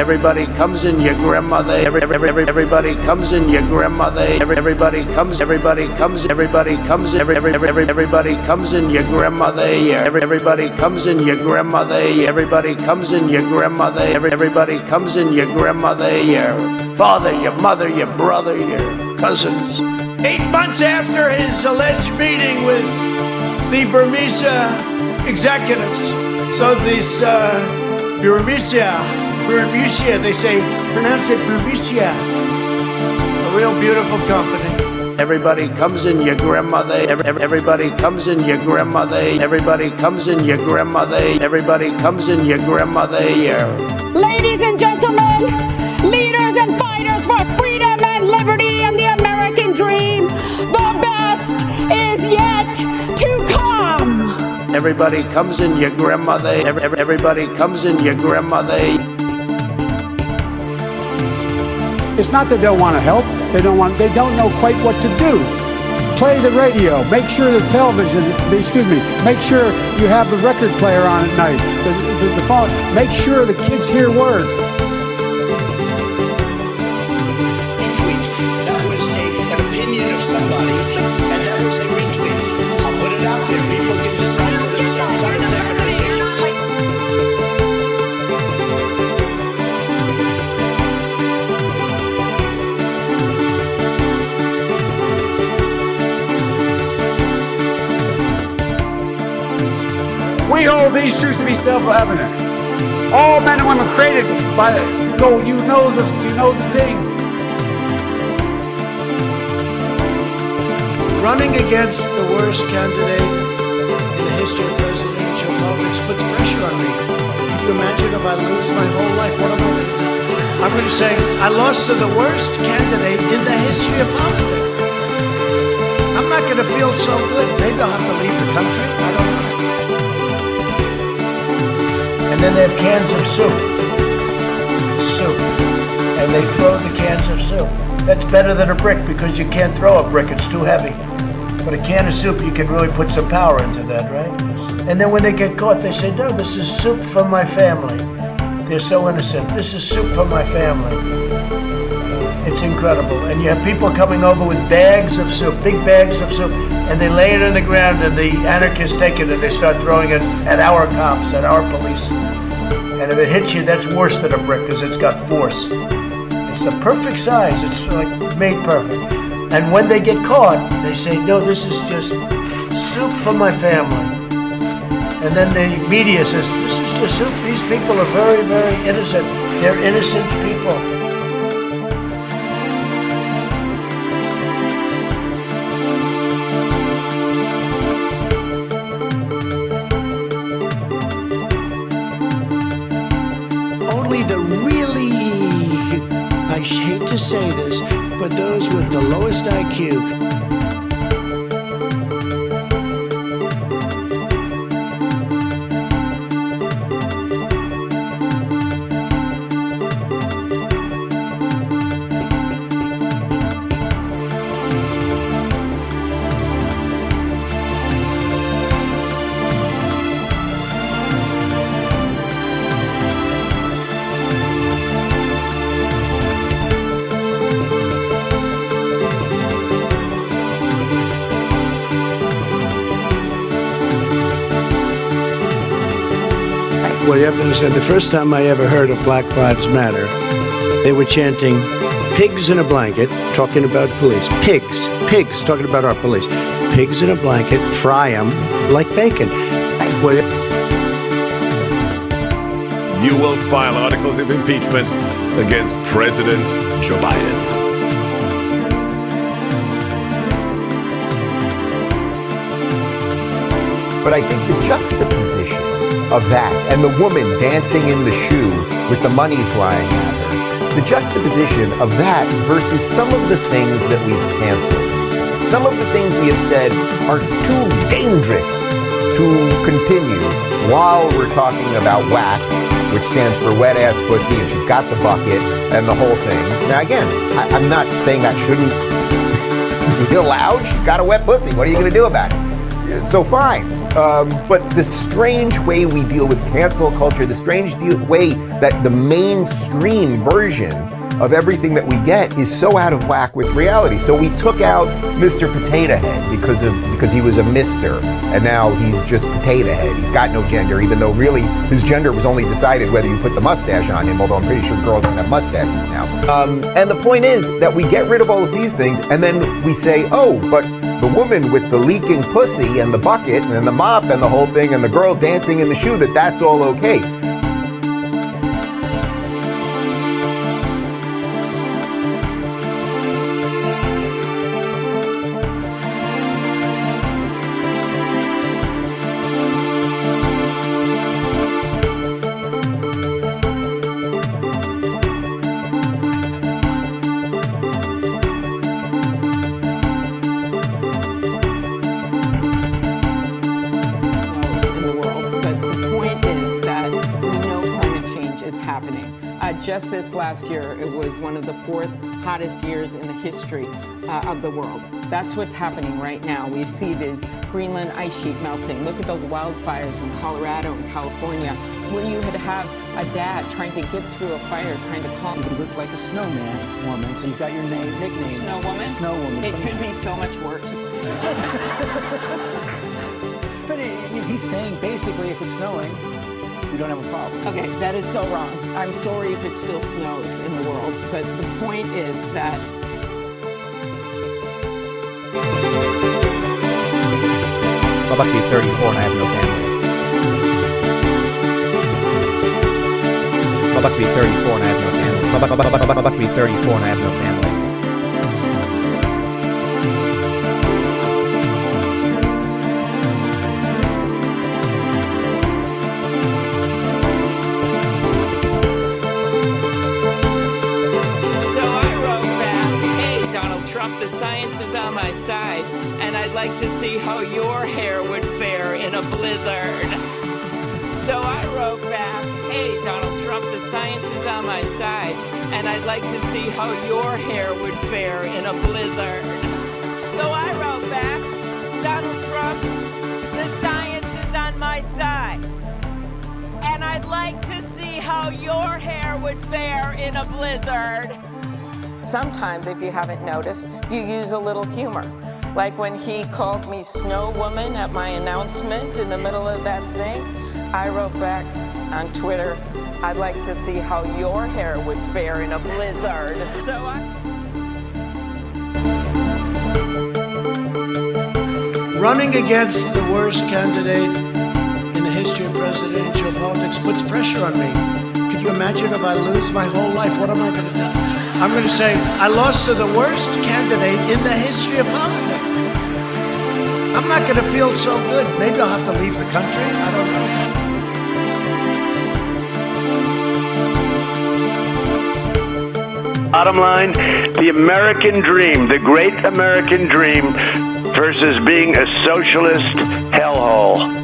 Everybody comes in your grandmother. Everybody comes in your grandmother. Everybody comes in your grandmother. Everybody comes in your grandmother. Everybody comes in your grandmother. Everybody comes in your grandmother. Everybody comes in your grandmother. Your father, your mother, your brother, your cousins. 8 months after his alleged meeting with the Burmese executives, so this Burmese, they say, pronounce it Burmese, a real beautiful company. Everybody comes in your grandmother. Everybody comes in your grandmother. Everybody comes in your grandmother. Everybody comes in your grandmother. Ladies and gentlemen, leaders and fighters for freedom and liberty and the American dream, the best is yet to come. Everybody comes in your grandmother. Everybody comes in your grandmother. It's not that they don't want to help. They don't know quite what to do. Play the radio. Make sure the television, make sure you have the record player on at night. The phone. Make sure the kids hear word. That was an opinion of somebody, and that was a retweet. I'll put it out there. People can decide for themselves how to take a position. We hold these truths to be self-evident. All men and women created by the you know the thing. Running against the worst candidate in the history of presidential politics puts pressure on me. Can you imagine if I lose my whole life? What am I going to do? I'm going to say, I lost to the worst candidate in the history of politics. I'm not going to feel so good. Maybe I'll have to leave the country. I don't know. And then they have cans of soup. And they throw the cans of soup. That's better than a brick because you can't throw a brick, it's too heavy. But a can of soup, you can really put some power into that, right? And then when they get caught, they say, no, this is soup from my family. They're so innocent. This is soup from my family. It's incredible. And you have people coming over with bags of soup, big bags of soup, and they lay it on the ground, and the anarchists take it and they start throwing it at our cops, at our police. And if it hits you, that's worse than a brick because it's got force. It's the perfect size. It's like made perfect. And when they get caught, they say, no, this is just soup from my family. And then the media says, this is just soup. These people are very, very innocent. They're innocent people. Only the really, I hate to say this, but those with the lowest IQ. Well, you have to understand, the first time I ever heard of Black Lives Matter, they were chanting, pigs in a blanket, talking about police. Pigs, talking about our police. Pigs in a blanket, fry them like bacon. Well, you will file articles of impeachment against President Joe Biden. But I think the juxtaposition of that and the woman dancing in the shoe with the money flying at her, the juxtaposition of that versus some of the things that we've canceled. Some of the things we have said are too dangerous to continue while we're talking about WAC, which stands for wet ass pussy, and she's got the bucket and the whole thing. Now again, I'm not saying that shouldn't be allowed. She's got a wet pussy. What are you going to do about it? So fine. But the strange way we deal with cancel culture, the strange way that the mainstream version of everything that we get is so out of whack with reality. So we took out Mr. Potato Head because he was a Mr. and now he's just Potato Head. He's got no gender, even though really his gender was only decided whether you put the mustache on him, although I'm pretty sure girls don't have mustaches now. And the point is that we get rid of all of these things and then we say, oh, but the woman with the leaking pussy and the bucket and the mop and the whole thing and the girl dancing in the shoe, that's all okay. Just this last year, it was one of the 4th hottest years in the history of the world. That's what's happening right now. We see this Greenland ice sheet melting. Look at those wildfires in Colorado and California, where you had to have a dad trying to get through a fire, trying to calm. You look like a snowman woman, so you've got your nickname. Snow woman? Snow woman. It could be so much worse. But he's saying basically if it's snowing, we don't have a problem. Okay, that is so wrong. I'm sorry if it still snows in the world, but the point is that I'm about to be 34 and I have no family. I'm about to be 34 and I have no family. I'm about to be 34 and I have no family. the science is on my side, and I'd like to see how your hair would fare in a blizzard. So I wrote back, hey, Donald Trump, the science is on my side, and I'd like to see how your hair would fare in a blizzard. So I wrote back, Donald Trump, the science is on my side, and I'd like to see how your hair would fare in a blizzard. Sometimes, if you haven't noticed, you use a little humor. Like when he called me Snow Woman at my announcement in the middle of that thing, I wrote back on Twitter, I'd like to see how your hair would fare in a blizzard. So Running against the worst candidate in the history of presidential politics puts pressure on me. Could you imagine if I lose my whole life? What am I going to do? I'm going to say, I lost to the worst candidate in the history of politics. I'm not going to feel so good. Maybe I'll have to leave the country. I don't know. Bottom line, the American dream, the great American dream versus being a socialist hellhole.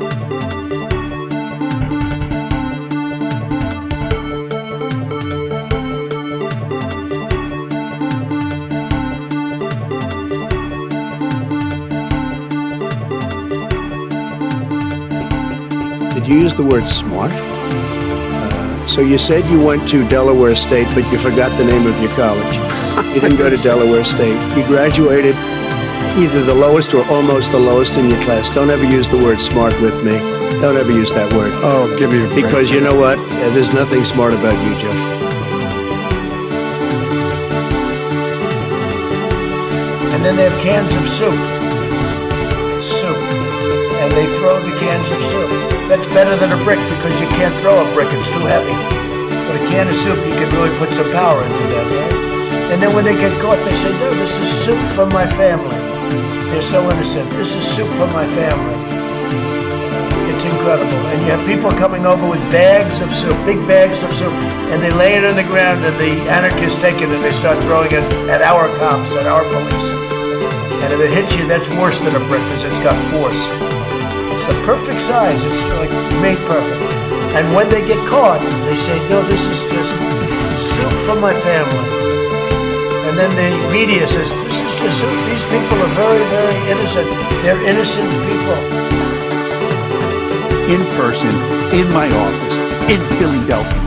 Did you use the word smart? So you said you went to Delaware State, but you forgot the name of your college. You didn't go to Delaware State. You graduated either the lowest or almost the lowest in your class. Don't ever use the word smart with me. Don't ever use that word. Oh, give me a break. Because you know what? There's nothing smart about you, Jeff. And then they have cans of soup. Soup. And they throw the cans of soup. That's better than a brick because you can't throw a brick, it's too heavy. But a can of soup, you can really put some power into that, right? And then when they get caught, they say, no, this is soup for my family. They're so innocent. This is soup for my family. It's incredible. And you have people coming over with bags of soup, big bags of soup, and they lay it on the ground, and the anarchists take it and they start throwing it at our cops, at our police. And if it hits you, that's worse than a brick because it's got force. The perfect size, it's like made perfect. And when they get caught, they say, no, this is just soup for my family. And then the media says, this is the suit. These people are very, very innocent. They're innocent people. In person, in my office, in Philadelphia.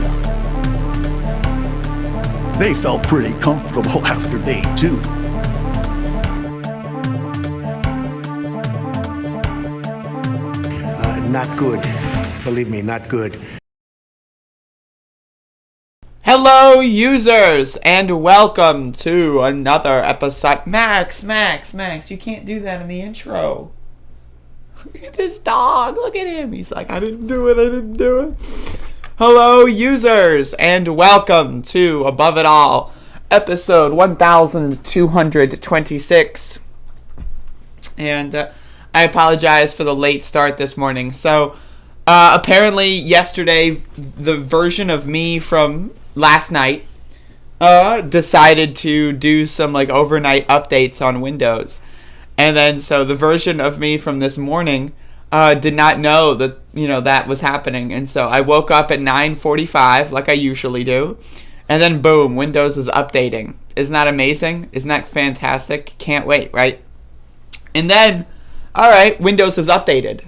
They felt pretty comfortable after day 2. Not good. Believe me, not good. Hello, users, and welcome to another episode. Max, you can't do that in the intro. Look at this dog. Look at him. He's like, I didn't do it. Hello, users, and welcome to Above It All, episode 1226. And I apologize for the late start this morning. So, apparently yesterday, the version of me from last night decided to do some like overnight updates on Windows. And then so the version of me from this morning did not know that, that was happening. And so I woke up at 9:45 like I usually do. And then boom, Windows is updating. Isn't that amazing? Isn't that fantastic? Can't wait, right? And then, all right, Windows is updated.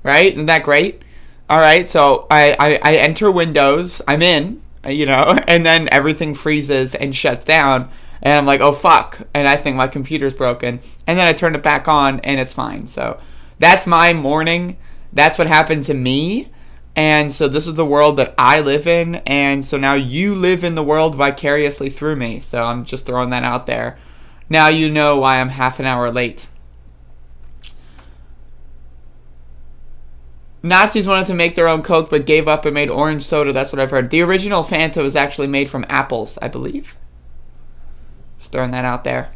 Right? Isn't that great? All right, so I enter Windows. I'm in, and then everything freezes and shuts down. And I'm like, oh, fuck. And I think my computer's broken. And then I turn it back on, and it's fine. So that's my morning. That's what happened to me. And so this is the world that I live in. And so now you live in the world vicariously through me. So I'm just throwing that out there. Now you know why I'm half an hour late. Nazis wanted to make their own Coke, but gave up and made orange soda. That's what I've heard. The original Fanta was actually made from apples, I believe. Just throwing that out there.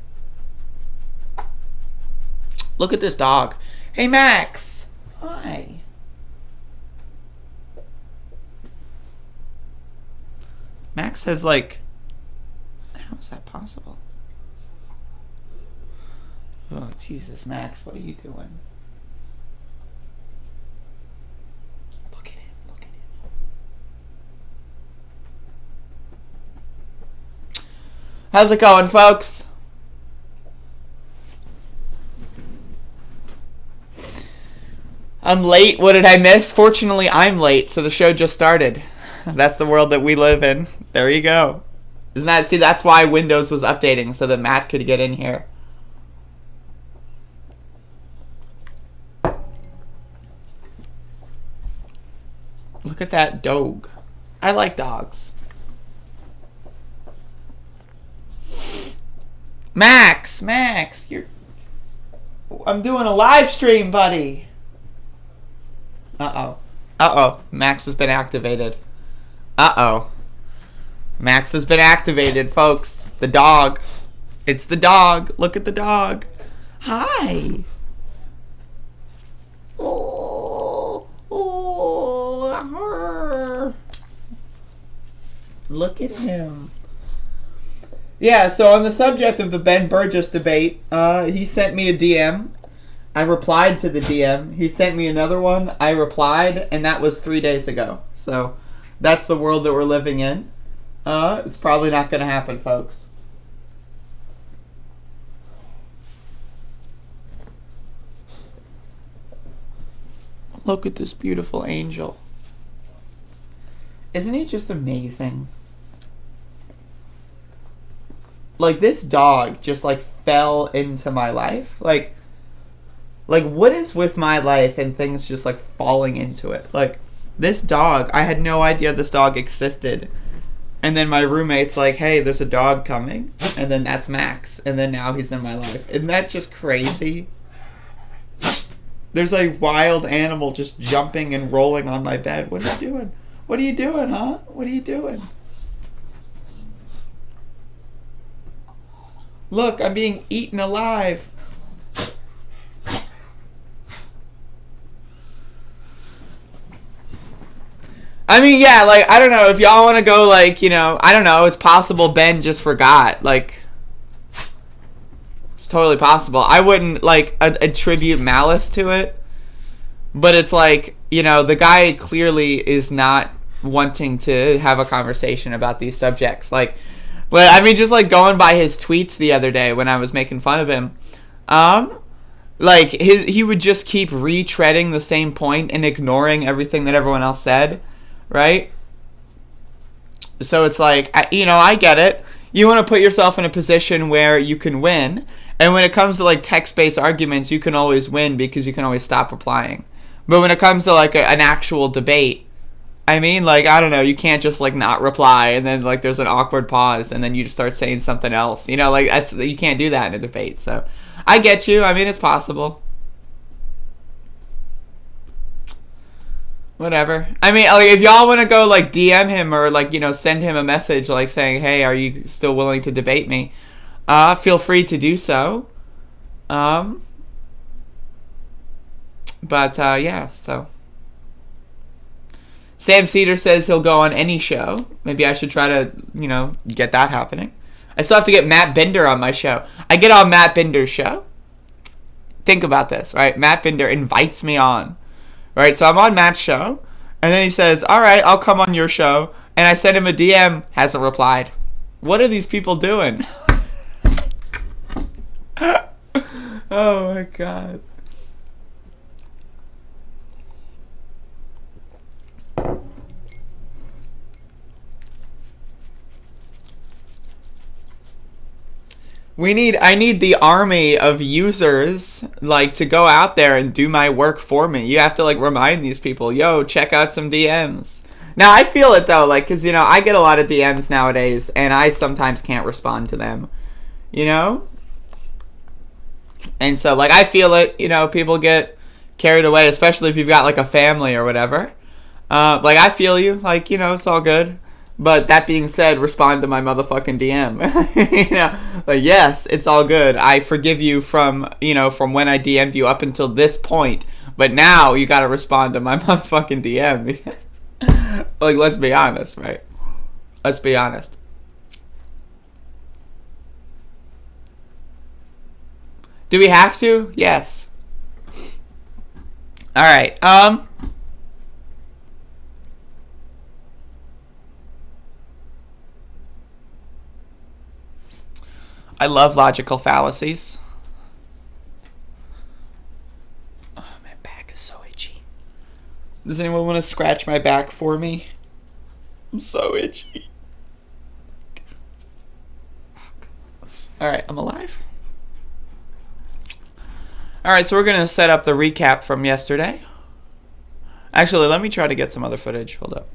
Look at this dog. Hey, Max. Hi. Max has like... How is that possible? Oh, Jesus, Max. What are you doing? Look at him. How's it going, folks? I'm late. What did I miss? Fortunately, I'm late, so the show just started. That's the world that we live in. There you go. Isn't that... See, that's why Windows was updating, so that Matt could get in here. Look at that dog. I like dogs. Max, I'm doing a live stream, buddy. Uh-oh. Max has been activated. Max has been activated, folks. The dog. It's the dog. Look at the dog. Hi. Look at him. Yeah, so on the subject of the Ben Burgess debate, he sent me a DM. I replied to the DM. He sent me another one. I replied, and that was 3 days ago. So that's the world that we're living in. It's probably not going to happen, folks. Look at this beautiful angel. Isn't he just amazing? Like, this dog just, like, fell into my life. Like, what is with my life and things just, like, falling into it? Like, this dog, I had no idea this dog existed. And then my roommate's like, hey, there's a dog coming. And then that's Max. And then now he's in my life. Isn't that just crazy? There's a wild animal just jumping and rolling on my bed. What are you doing? What are you doing, huh? What are you doing? Look, I'm being eaten alive. I mean, yeah, like, I don't know, if y'all want to go, like, I don't know, it's possible Ben just forgot, like, it's totally possible. I wouldn't, like, attribute malice to it, but it's like, the guy clearly is not wanting to have a conversation about these subjects. Like, But I mean, just like going by his tweets the other day when I was making fun of him, like he would just keep retreading the same point and ignoring everything that everyone else said, right? So it's like, I get it. You want to put yourself in a position where you can win, and when it comes to like text-based arguments, you can always win because you can always stop replying. But when it comes to like an actual debate, I mean, like, I don't know, you can't just like not reply and then like there's an awkward pause and then you just start saying something else. Like you can't do that in a debate. So I get you. I mean, it's possible. Whatever. I mean, like, if y'all want to go like DM him or like, send him a message like saying, "Hey, are you still willing to debate me?" Feel free to do so. But yeah, so Sam Cedar says he'll go on any show. Maybe I should try to, get that happening. I still have to get Matt Bender on my show. I get on Matt Bender's show. Think about this, right? Matt Bender invites me on, right? So I'm on Matt's show, and then he says, "All right, I'll come on your show." And I send him a DM, hasn't replied. What are these people doing? Oh my God. I need the army of users like to go out there and do my work for me. You have to like remind these people, yo, check out some DMs. Now I feel it though, like, cause I get a lot of DMs nowadays and I sometimes can't respond to them, And so like I feel it, people get carried away, especially if you've got like a family or whatever. Like I feel you, like, it's all good. But that being said, respond to my motherfucking DM. Like, yes, it's all good. I forgive you from when I DM'd you up until this point. But now you gotta respond to my motherfucking DM. Like, let's be honest, right? Let's be honest. Do we have to? Yes. All right. I love logical fallacies. Oh, my back is so itchy. Does anyone want to scratch my back for me? I'm so itchy. Alright, I'm alive. Alright, so we're going to set up the recap from yesterday. Actually, let me try to get some other footage. Hold up.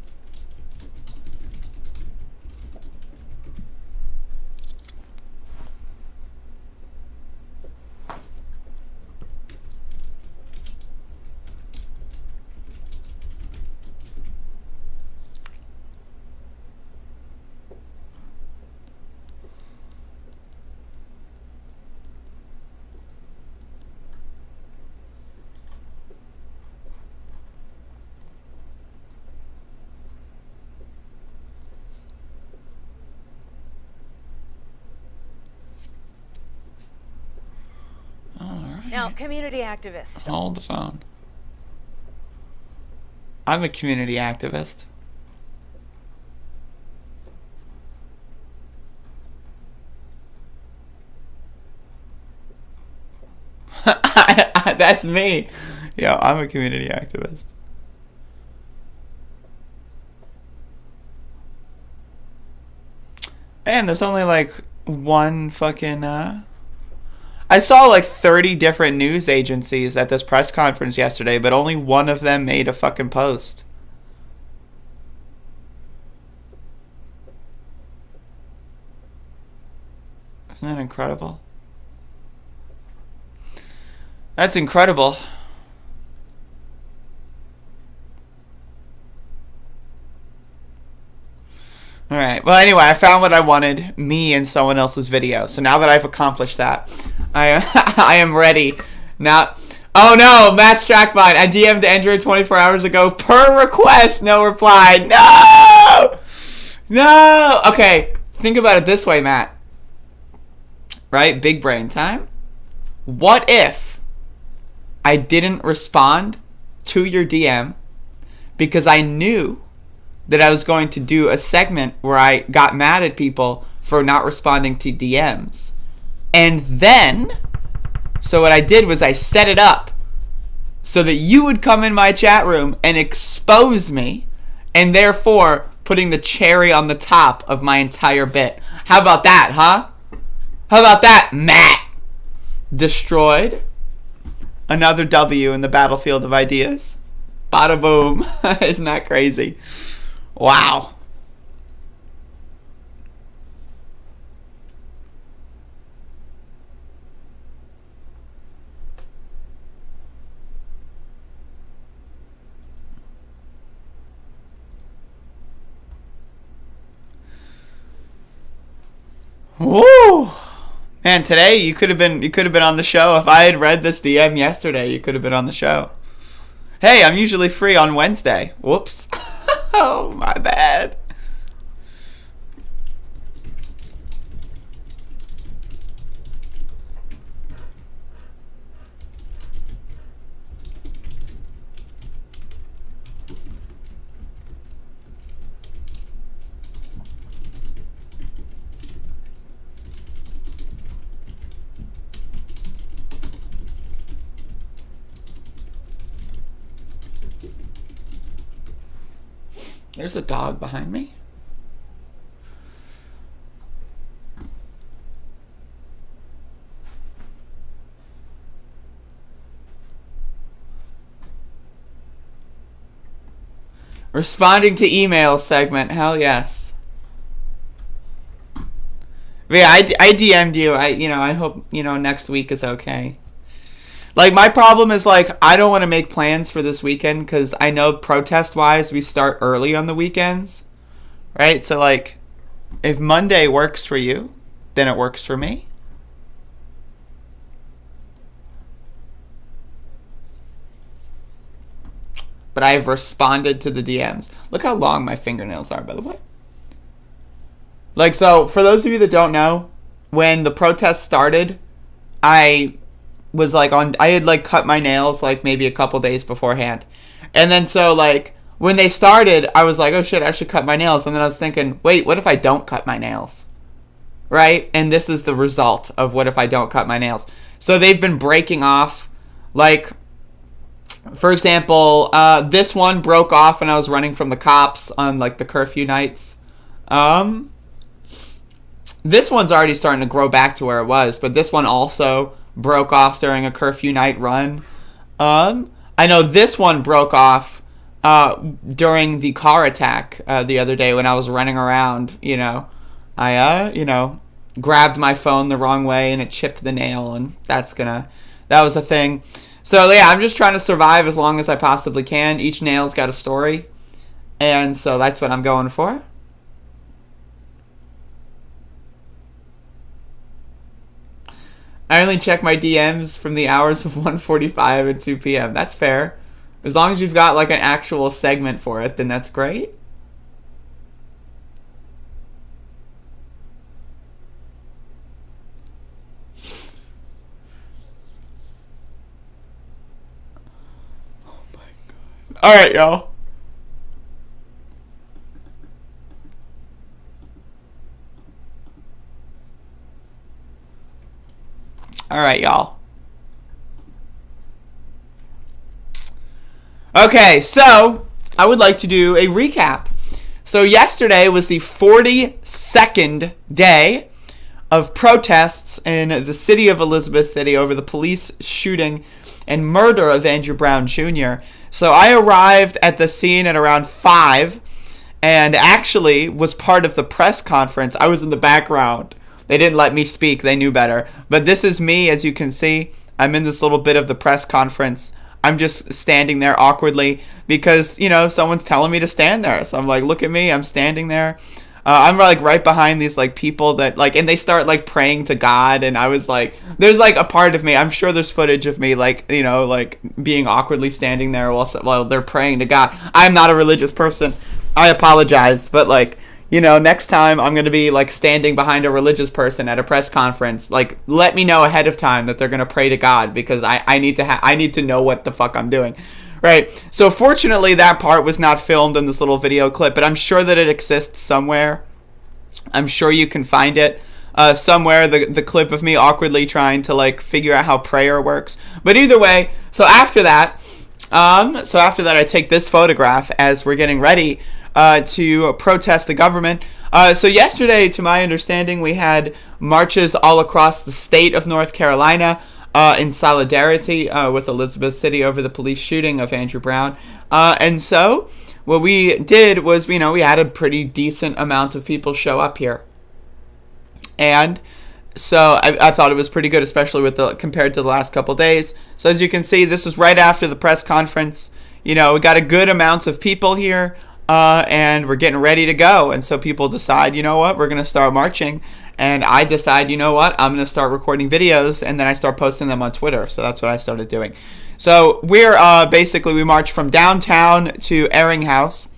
Now, community activist. Hold the phone. I'm a community activist. That's me. Yeah, I'm a community activist. Man, there's only like one fucking I saw like 30 different news agencies at this press conference yesterday, but only one of them made a fucking post. Isn't that incredible? That's incredible. Alright, well anyway, I found what I wanted, me in someone else's video. So now that I've accomplished that, I am ready. Now, oh no, Matt Strackbine, I DM'd Andrea 24 hours ago, per request, no reply. No! No! Okay, think about it this way, Matt. Right? Big brain time. What if I didn't respond to your DM because I knew that I was going to do a segment where I got mad at people for not responding to DMs. And then, so what I did was I set it up so that you would come in my chat room and expose me, and therefore putting the cherry on the top of my entire bit. How about that, huh? How about that, Matt? Destroyed. Another W in the battlefield of ideas. Bada boom. Isn't that crazy? Wow. Woo! Man, today you could have been on the show. If I had read this DM yesterday, you could have been on the show. Hey, I'm usually free on Wednesday. Whoops. Oh, my bad. There's a dog behind me. Responding to email segment. Hell yes. But yeah, I DM'd you. I hope, next week is okay. Like, my problem is, like, I don't want to make plans for this weekend because I know protest-wise we start early on the weekends, right? So, like, if Monday works for you, then it works for me. But I've responded to the DMs. Look how long my fingernails are, by the way. Like, so, for those of you that don't know, when the protest started, I was like I had like cut my nails like maybe a couple days beforehand, and then so like when they started I was like, oh shit, I should cut my nails, and then I was thinking, wait, what if I don't cut my nails, right? And this is the result of what if I don't cut my nails. So they've been breaking off, like, for example, this one broke off when I was running from the cops on like the curfew nights. This one's already starting to grow back to where it was, but this one also broke off during a curfew night run. I know this one broke off during the car attack the other day when I was running around. I grabbed my phone the wrong way and it chipped the nail, and that was a thing. So yeah, I'm just trying to survive as long as I possibly can. Each nail's got a story, and so that's what I'm going for. I only check my DMs from the hours of 1:45 and 2 p.m. That's fair. As long as you've got like an actual segment for it, then that's great. Oh my god. Alright, y'all. Alright, y'all. Okay, so I would like to do a recap. So yesterday was the 42nd day of protests in the city of Elizabeth City over the police shooting and murder of Andrew Brown Jr. So I arrived at the scene at around 5 and actually was part of the press conference. I was in the background. They didn't let me speak. They knew better. But this is me, as you can see. I'm in this little bit of the press conference. I'm just standing there awkwardly because, someone's telling me to stand there. So I'm like, look at me. I'm standing there. I'm like right behind these like people that like, and they start like praying to God. And I was like, there's like a part of me. I'm sure there's footage of me like, like being awkwardly standing there while they're praying to God. I'm not a religious person. I apologize. But like, next time I'm going to be like standing behind a religious person at a press conference. Like, let me know ahead of time that they're going to pray to God because I need to know what the fuck I'm doing. Right. So fortunately that part was not filmed in this little video clip, but I'm sure that it exists somewhere. I'm sure you can find it somewhere, the clip of me awkwardly trying to like figure out how prayer works. But either way, so after that I take this photograph as we're getting ready to protest the government. So yesterday, to my understanding, we had marches all across the state of North Carolina in solidarity with Elizabeth City over the police shooting of Andrew Brown. And so what we did was, we had a pretty decent amount of people show up here. And so I thought it was pretty good, especially compared to the last couple days. So as you can see, this was right after the press conference. We got a good amount of people here, and we're getting ready to go. And so people decide, you know what, we're going to start marching. And I decide, you know what, I'm going to start recording videos, and then I start posting them on Twitter. So that's what I started doing. So we're we march from downtown to Airing House.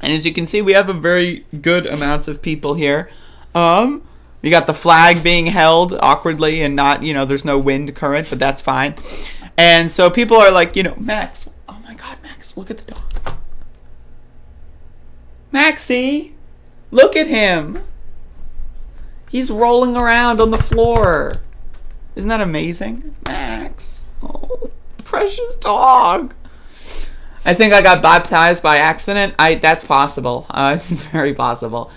And as you can see, we have a very good amount of people here. We got the flag being held awkwardly and not, there's no wind current, but that's fine. And so people are like, Max, oh my God, Max, look at the dog. Maxie, look at him. He's rolling around on the floor. Isn't that amazing? Max, oh, precious dog. I think I got baptized by accident. That's possible. Very possible.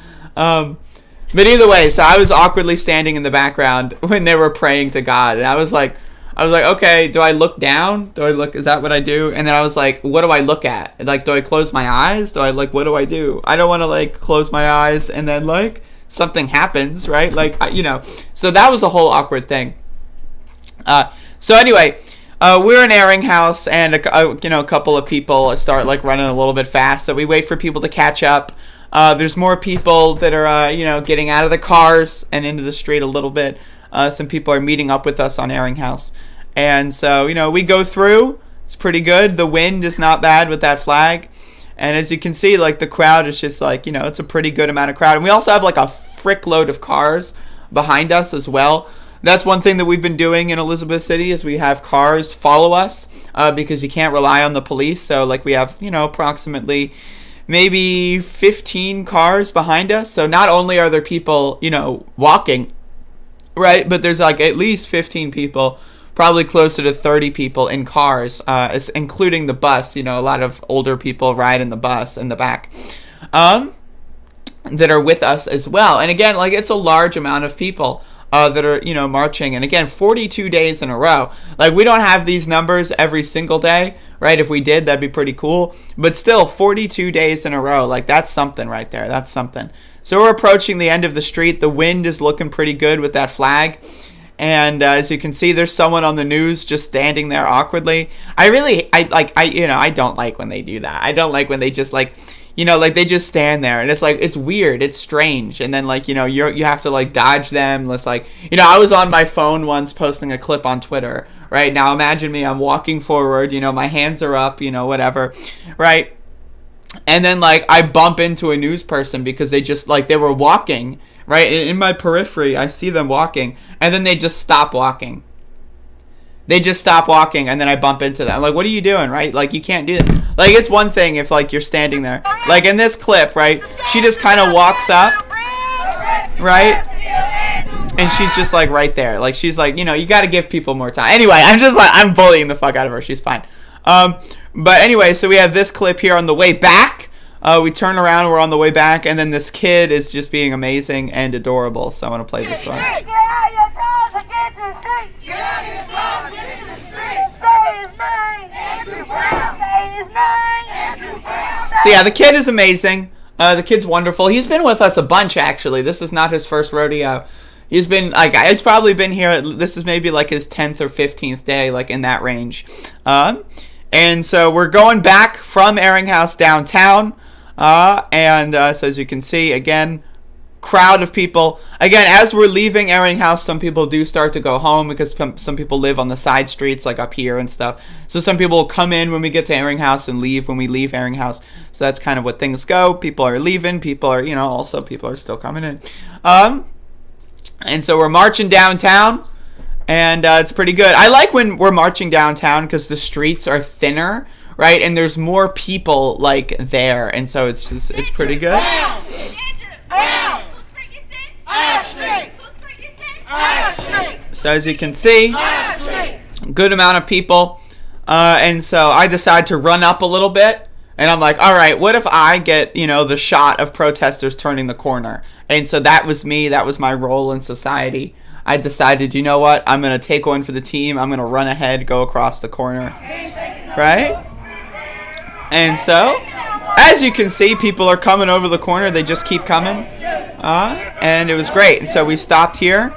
But either way, so I was awkwardly standing in the background when they were praying to God. And I was like, okay, do I look down? Is that what I do? And then I was like, what do I look at? Like, do I close my eyes? What do I do? I don't want to, close my eyes and then, something happens, right? So that was a whole awkward thing. So anyway, we're in Airing House, and, a couple of people start, running a little bit fast. So we wait for people to catch up. There's more people that are, getting out of the cars and into the street a little bit. Some people are meeting up with us on Airing House. And so, we go through. It's pretty good. The wind is not bad with that flag. And as you can see, the crowd is just it's a pretty good amount of crowd. And we also have a frick load of cars behind us as well. That's one thing that we've been doing in Elizabeth City is we have cars follow us because you can't rely on the police. So, we have, approximately maybe 15 cars behind us. So not only are there people, walking, right, but there's at least 15 people, probably closer to 30 people in cars, including the bus. A lot of older people ride in the bus in the back that are with us as well. And again, it's a large amount of people that are, marching. And again, 42 days in a row. We don't have these numbers every single day, right? If we did, that'd be pretty cool. But still, 42 days in a row, that's something right there. That's something. So we're approaching the end of the street. The wind is looking pretty good with that flag. And as you can see, there's someone on the news just standing there awkwardly. I don't like when they do that. I don't like when they just they just stand there, and it's weird, it's strange, and then you have to dodge them. I was on my phone once posting a clip on Twitter, right? Now imagine me, I'm walking forward, my hands are up, whatever, right? And then I bump into a news person because they just they were walking, right? In my periphery, I see them walking, and then they just stop walking. They just stop walking, and then I bump into them. What are you doing, right? You can't do that. It's one thing if, you're standing there. In this clip, right? She just kind of walks up, right? And she's just, right there. She's you got to give people more time. Anyway, I'm bullying the fuck out of her. She's fine. But anyway, so we have this clip here on the way back. We turn around, we're on the way back, and then this kid is just being amazing and adorable. So I want to play this one. So yeah, the kid is amazing. The kid's wonderful. He's been with us a bunch, actually. This is not his first rodeo. He's been, he's probably been here, this is maybe his 10th or 15th day, in that range. And so we're going back from Airing House downtown. So as you can see, again, crowd of people. Again, as we're leaving Airing House, some people do start to go home because some people live on the side streets, up here and stuff. So some people will come in when we get to Airing House and leave when we leave Airing House. So that's kind of what things go. People are leaving. People are, also people are still coming in. And so we're marching downtown, and it's pretty good. I like when we're marching downtown because the streets are thinner, right? And there's more people there, and so it's pretty good. So as you can see, good amount of people. And so I decided to run up a little bit. And I'm like, all right, what if I get, the shot of protesters turning the corner? And so that was me. That was my role in society. I decided, you know what? I'm going to take one for the team. I'm going to run ahead, go across the corner. Right? And so, as you can see, people are coming over the corner. They just keep coming. And it was great. And so we stopped here.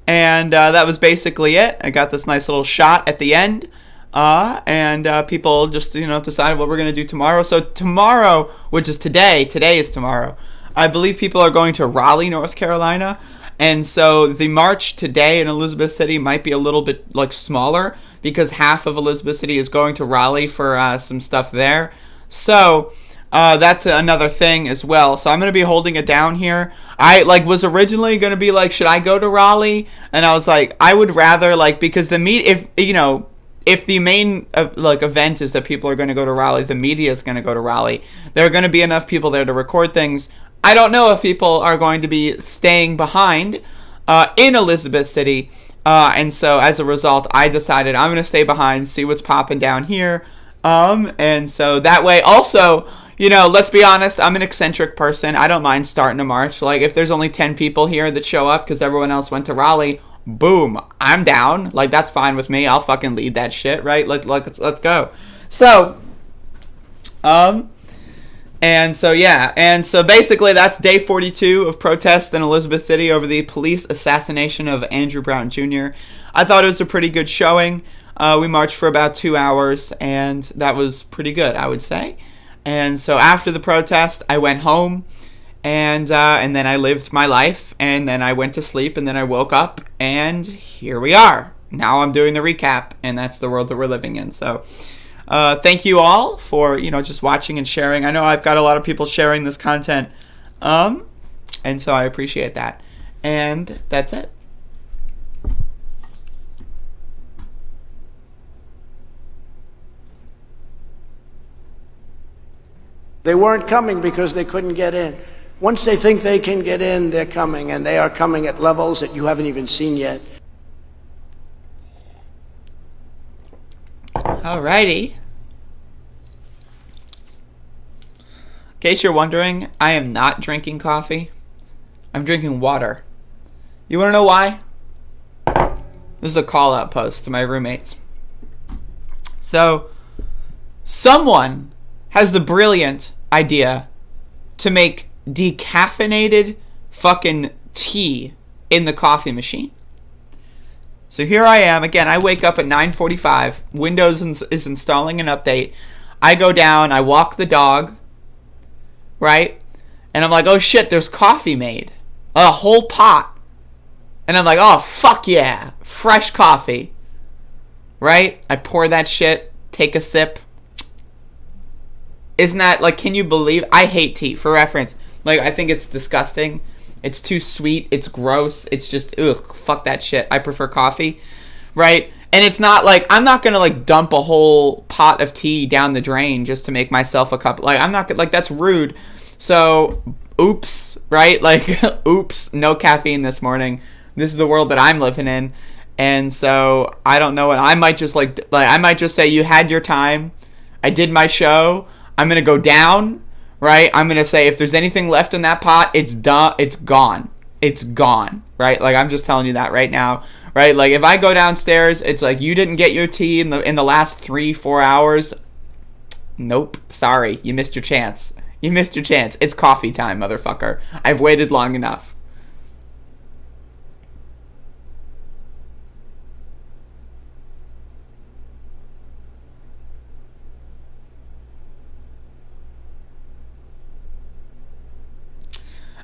And that was basically it. I got this nice little shot at the end. And people just, decided what we're going to do tomorrow. So tomorrow, which is today is tomorrow, I believe people are going to Raleigh, North Carolina. And so the march today in Elizabeth City might be a little bit smaller because half of Elizabeth City is going to Raleigh for some stuff there. So that's another thing as well. So I'm going to be holding it down here. I was originally going to be should I go to Raleigh? And I was like, I would rather because the if the main event is that people are going to go to Raleigh, the media is going to go to Raleigh. There are going to be enough people there to record things. I don't know if people are going to be staying behind in Elizabeth City. And so as a result, I decided I'm going to stay behind, see what's popping down here. And so that way also, let's be honest, I'm an eccentric person. I don't mind starting a march. If there's only 10 people here that show up because everyone else went to Raleigh, boom, I'm down. That's fine with me. I'll fucking lead that shit, right? Let's go. So, and so, yeah. And so basically that's day 42 of protests in Elizabeth City over the police assassination of Andrew Brown Jr. I thought it was a pretty good showing. We marched for about 2 hours, and that was pretty good, I would say. And so after the protest, I went home, and then I lived my life, and then I went to sleep, and then I woke up, and here we are. Now I'm doing the recap, and that's the world that we're living in. So thank you all for, just watching and sharing. I know I've got a lot of people sharing this content, and so I appreciate that. And that's it. They weren't coming because they couldn't get in. Once they think they can get in, they're coming, and they are coming at levels that you haven't even seen yet. Alrighty. In case you're wondering, I am not drinking coffee. I'm drinking water. You want to know why? This is a call-out post to my roommates. So, someone has the brilliant idea to make decaffeinated fucking tea in the coffee machine. So here I am. Again, I wake up at 9:45. Windows is installing an update. I go down. I walk the dog. Right? And I'm like, oh shit, there's coffee made. A whole pot. And I'm like, oh fuck yeah. Fresh coffee. Right? I pour that shit. Take a sip. Isn't that, can you believe? I hate tea, for reference. I think it's disgusting. It's too sweet. It's gross. It's just, ugh, fuck that shit. I prefer coffee, right? And it's not I'm not going to dump a whole pot of tea down the drain just to make myself a cup. I'm not, that's rude. So, oops, right? Oops, no caffeine this morning. This is the world that I'm living in. And so, I don't know what, I might just I might just say, you had your time. I did my show. I'm going to go down, right? I'm going to say if there's anything left in that pot, it's done. It's gone. It's gone, right? I'm just telling you that right now, right? If I go downstairs, it's you didn't get your tea in the last 3-4 hours. Nope. Sorry. You missed your chance. You missed your chance. It's coffee time, motherfucker. I've waited long enough.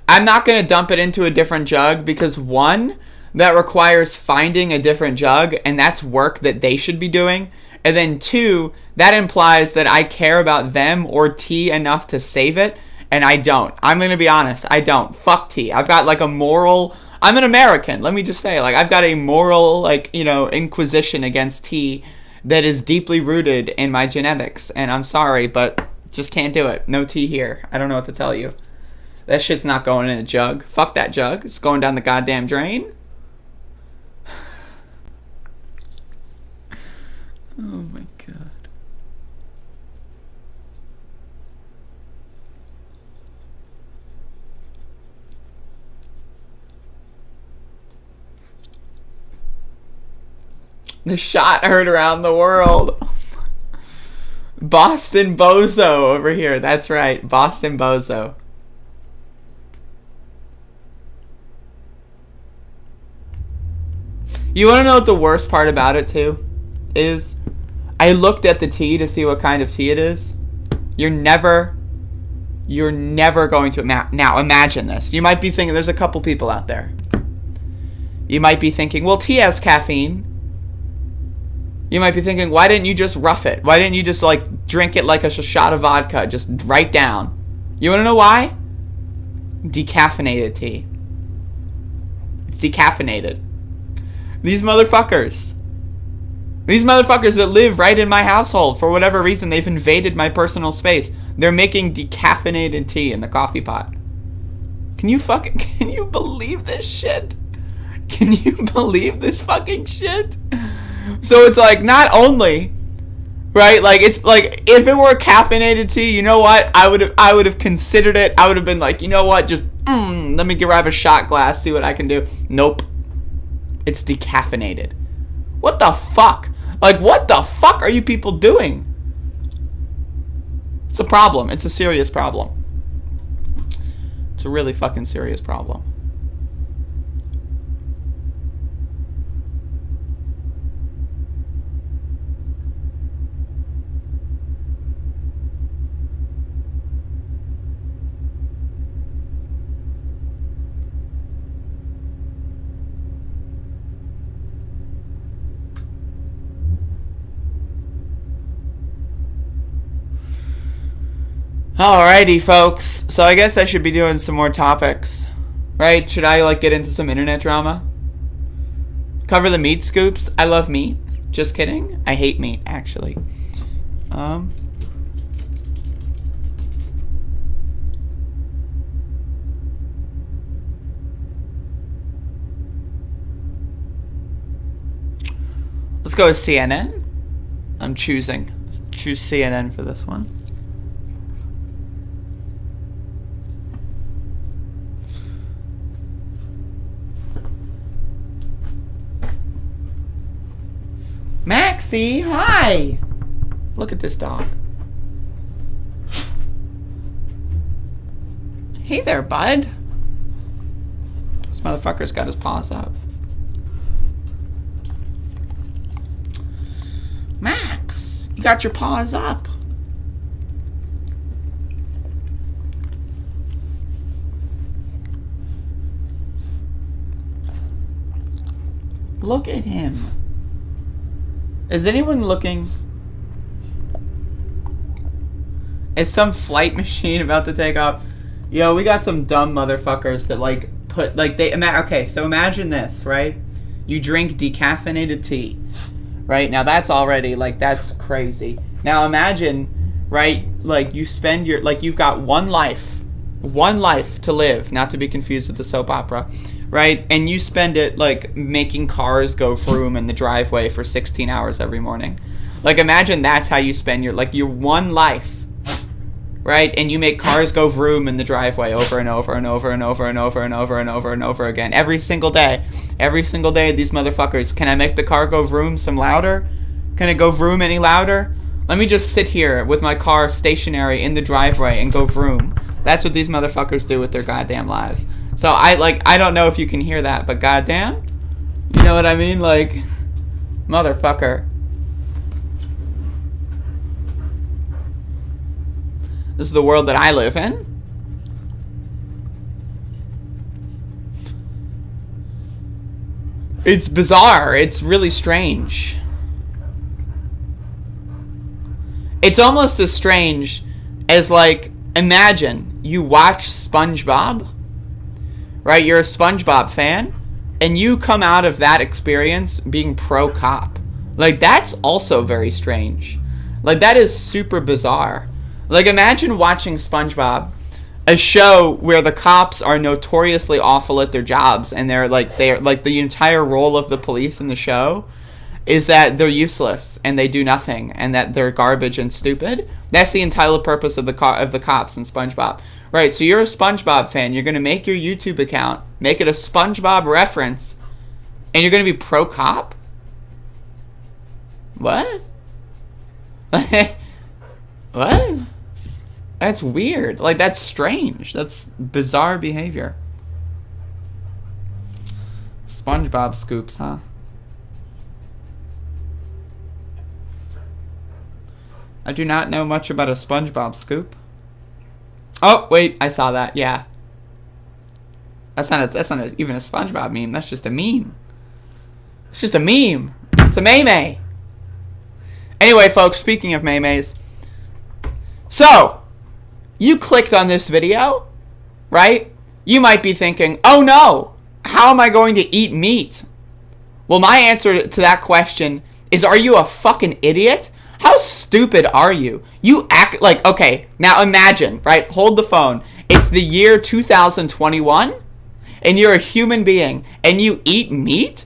I'm not going to dump it into a different jug because, one, that requires finding a different jug, and that's work that they should be doing. And then, two, that implies that I care about them or tea enough to save it, and I don't. I'm going to be honest. I don't. Fuck tea. I've got, a moral... I'm an American. Let me just say, I've got a moral, inquisition against tea that is deeply rooted in my genetics. And I'm sorry, but just can't do it. No tea here. I don't know what to tell you. That shit's not going in a jug. Fuck that jug. It's going down the goddamn drain. The shot heard around the world. Boston Bozo over here. That's right. Boston Bozo. You want to know what the worst part about it, too? Is I looked at the tea to see what kind of tea it is. You're never going to... Now, imagine this. You might be thinking... There's a couple people out there. You might be thinking, well, tea has caffeine. You might be thinking, why didn't you just rough it? Why didn't you just, like, drink it like a shot of vodka? Just right down. You want to know why? Decaffeinated tea. It's decaffeinated. These motherfuckers that live right in my household, for whatever reason, they've invaded my personal space. They're making decaffeinated tea in the coffee pot. Can you believe this shit? Can you believe this fucking shit? So it's like, not only, right, like, it's like, if it were caffeinated tea, you know what, I would have considered it. I would have been like, you know what, just, let me grab a shot glass, see what I can do. Nope. It's decaffeinated. What the fuck? Like, what the fuck are you people doing? It's a problem. It's a serious problem. It's a really fucking serious problem. Alrighty, folks. So I guess I should be doing some more topics. Right? Should I, like, get into some internet drama? Cover the meat scoops. I love meat. Just kidding. I hate meat, actually. Let's go with CNN. I'm choosing. Choose CNN for this one. Maxie, hi! Look at this dog. Hey there, bud. This motherfucker's got his paws up. Max, you got your paws up. Look at him. Is anyone looking? Is some flight machine about to take off? Yo, we got some dumb motherfuckers that like put like they okay, so imagine this, right? You drink decaffeinated tea. Right? Now that's already like that's crazy. Now imagine, right? Like you spend your like you've got one life to live, not to be confused with the soap opera. Right? And you spend it, like, making cars go vroom in the driveway for 16 hours every morning. Like, imagine that's how you spend your one life. Right? And you make cars go vroom in the driveway over and over and over and over and over and over and over and over again. Every single day. Every single day, these motherfuckers. Can I make the car go vroom some louder? Can it go vroom any louder? Let me just sit here with my car stationary in the driveway and go vroom. That's what these motherfuckers do with their goddamn lives. So I don't know if you can hear that, but goddamn, you know what I mean? Like, motherfucker. This is the world that I live in. It's bizarre. It's really strange. It's almost as strange as, like, imagine you watch SpongeBob. Right, you're a SpongeBob fan, and you come out of that experience being pro-cop. Like, that's also very strange. Like, that is super bizarre. Like, imagine watching SpongeBob, a show where the cops are notoriously awful at their jobs, and they're like the entire role of the police in the show is that they're useless and they do nothing and that they're garbage and stupid. That's the entire purpose of the cops in SpongeBob. Right, so you're a SpongeBob fan. You're going to make your YouTube account, make it a SpongeBob reference, and you're going to be pro-cop? What? What? That's weird. Like, that's strange. That's bizarre behavior. SpongeBob scoops, huh? I do not know much about a SpongeBob scoop. Oh, wait, I saw that. Yeah. That's not even a SpongeBob meme. That's just a meme. It's just a meme. It's a meme. Anyway, folks, speaking of memes. So, you clicked on this video, right? You might be thinking, oh no, how am I going to eat meat? Well, my answer to that question is, are you a fucking idiot? How stupid are you? You act like, okay, now imagine, right? Hold the phone. It's the year 2021, and you're a human being, and you eat meat?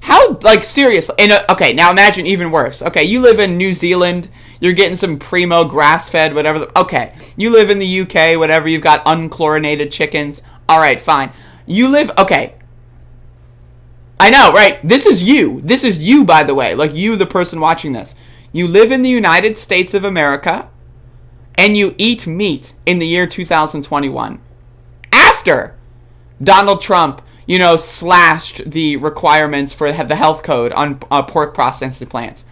How, like, seriously? Okay, now imagine even worse. Okay, you live in New Zealand, you're getting some primo grass-fed, whatever. Okay, you live in the UK, whatever, you've got unchlorinated chickens. All right, fine. You live, okay. I know, right? This is you. This is you, by the way. Like, you, the person watching this. You live in the United States of America, and you eat meat in the year 2021. After Donald Trump, you know, slashed the requirements for the health code on pork processing plants,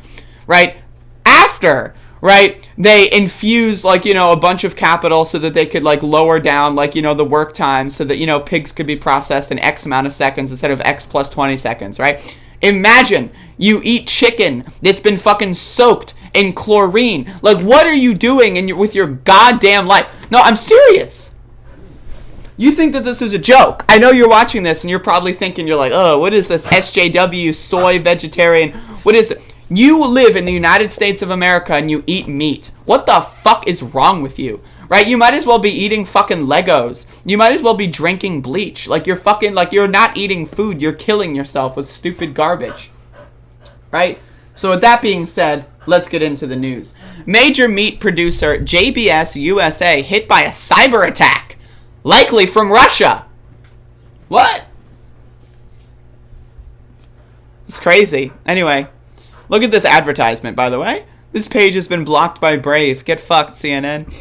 right? After, right, they infused, like, you know, a bunch of capital so that they could, like, lower down, like, you know, the work time so that, you know, pigs could be processed in X amount of seconds instead of X plus 20 seconds, right? Imagine you eat chicken that's been fucking soaked in chlorine. Like, what are you doing with your goddamn life? No, I'm serious. You think that this is a joke. I know you're watching this and you're probably thinking, you're like, oh, what is this SJW, soy, vegetarian? What is it? You live in the United States of America and you eat meat. What the fuck is wrong with you? Right? You might as well be eating fucking Legos. You might as well be drinking bleach. Like, you're fucking, like, you're not eating food. You're killing yourself with stupid garbage. Right? So with that being said, let's get into the news. Major meat producer JBS USA hit by a cyber attack. Likely from Russia. What? It's crazy. Anyway, look at this advertisement, by the way. This page has been blocked by Brave. Get fucked, CNN.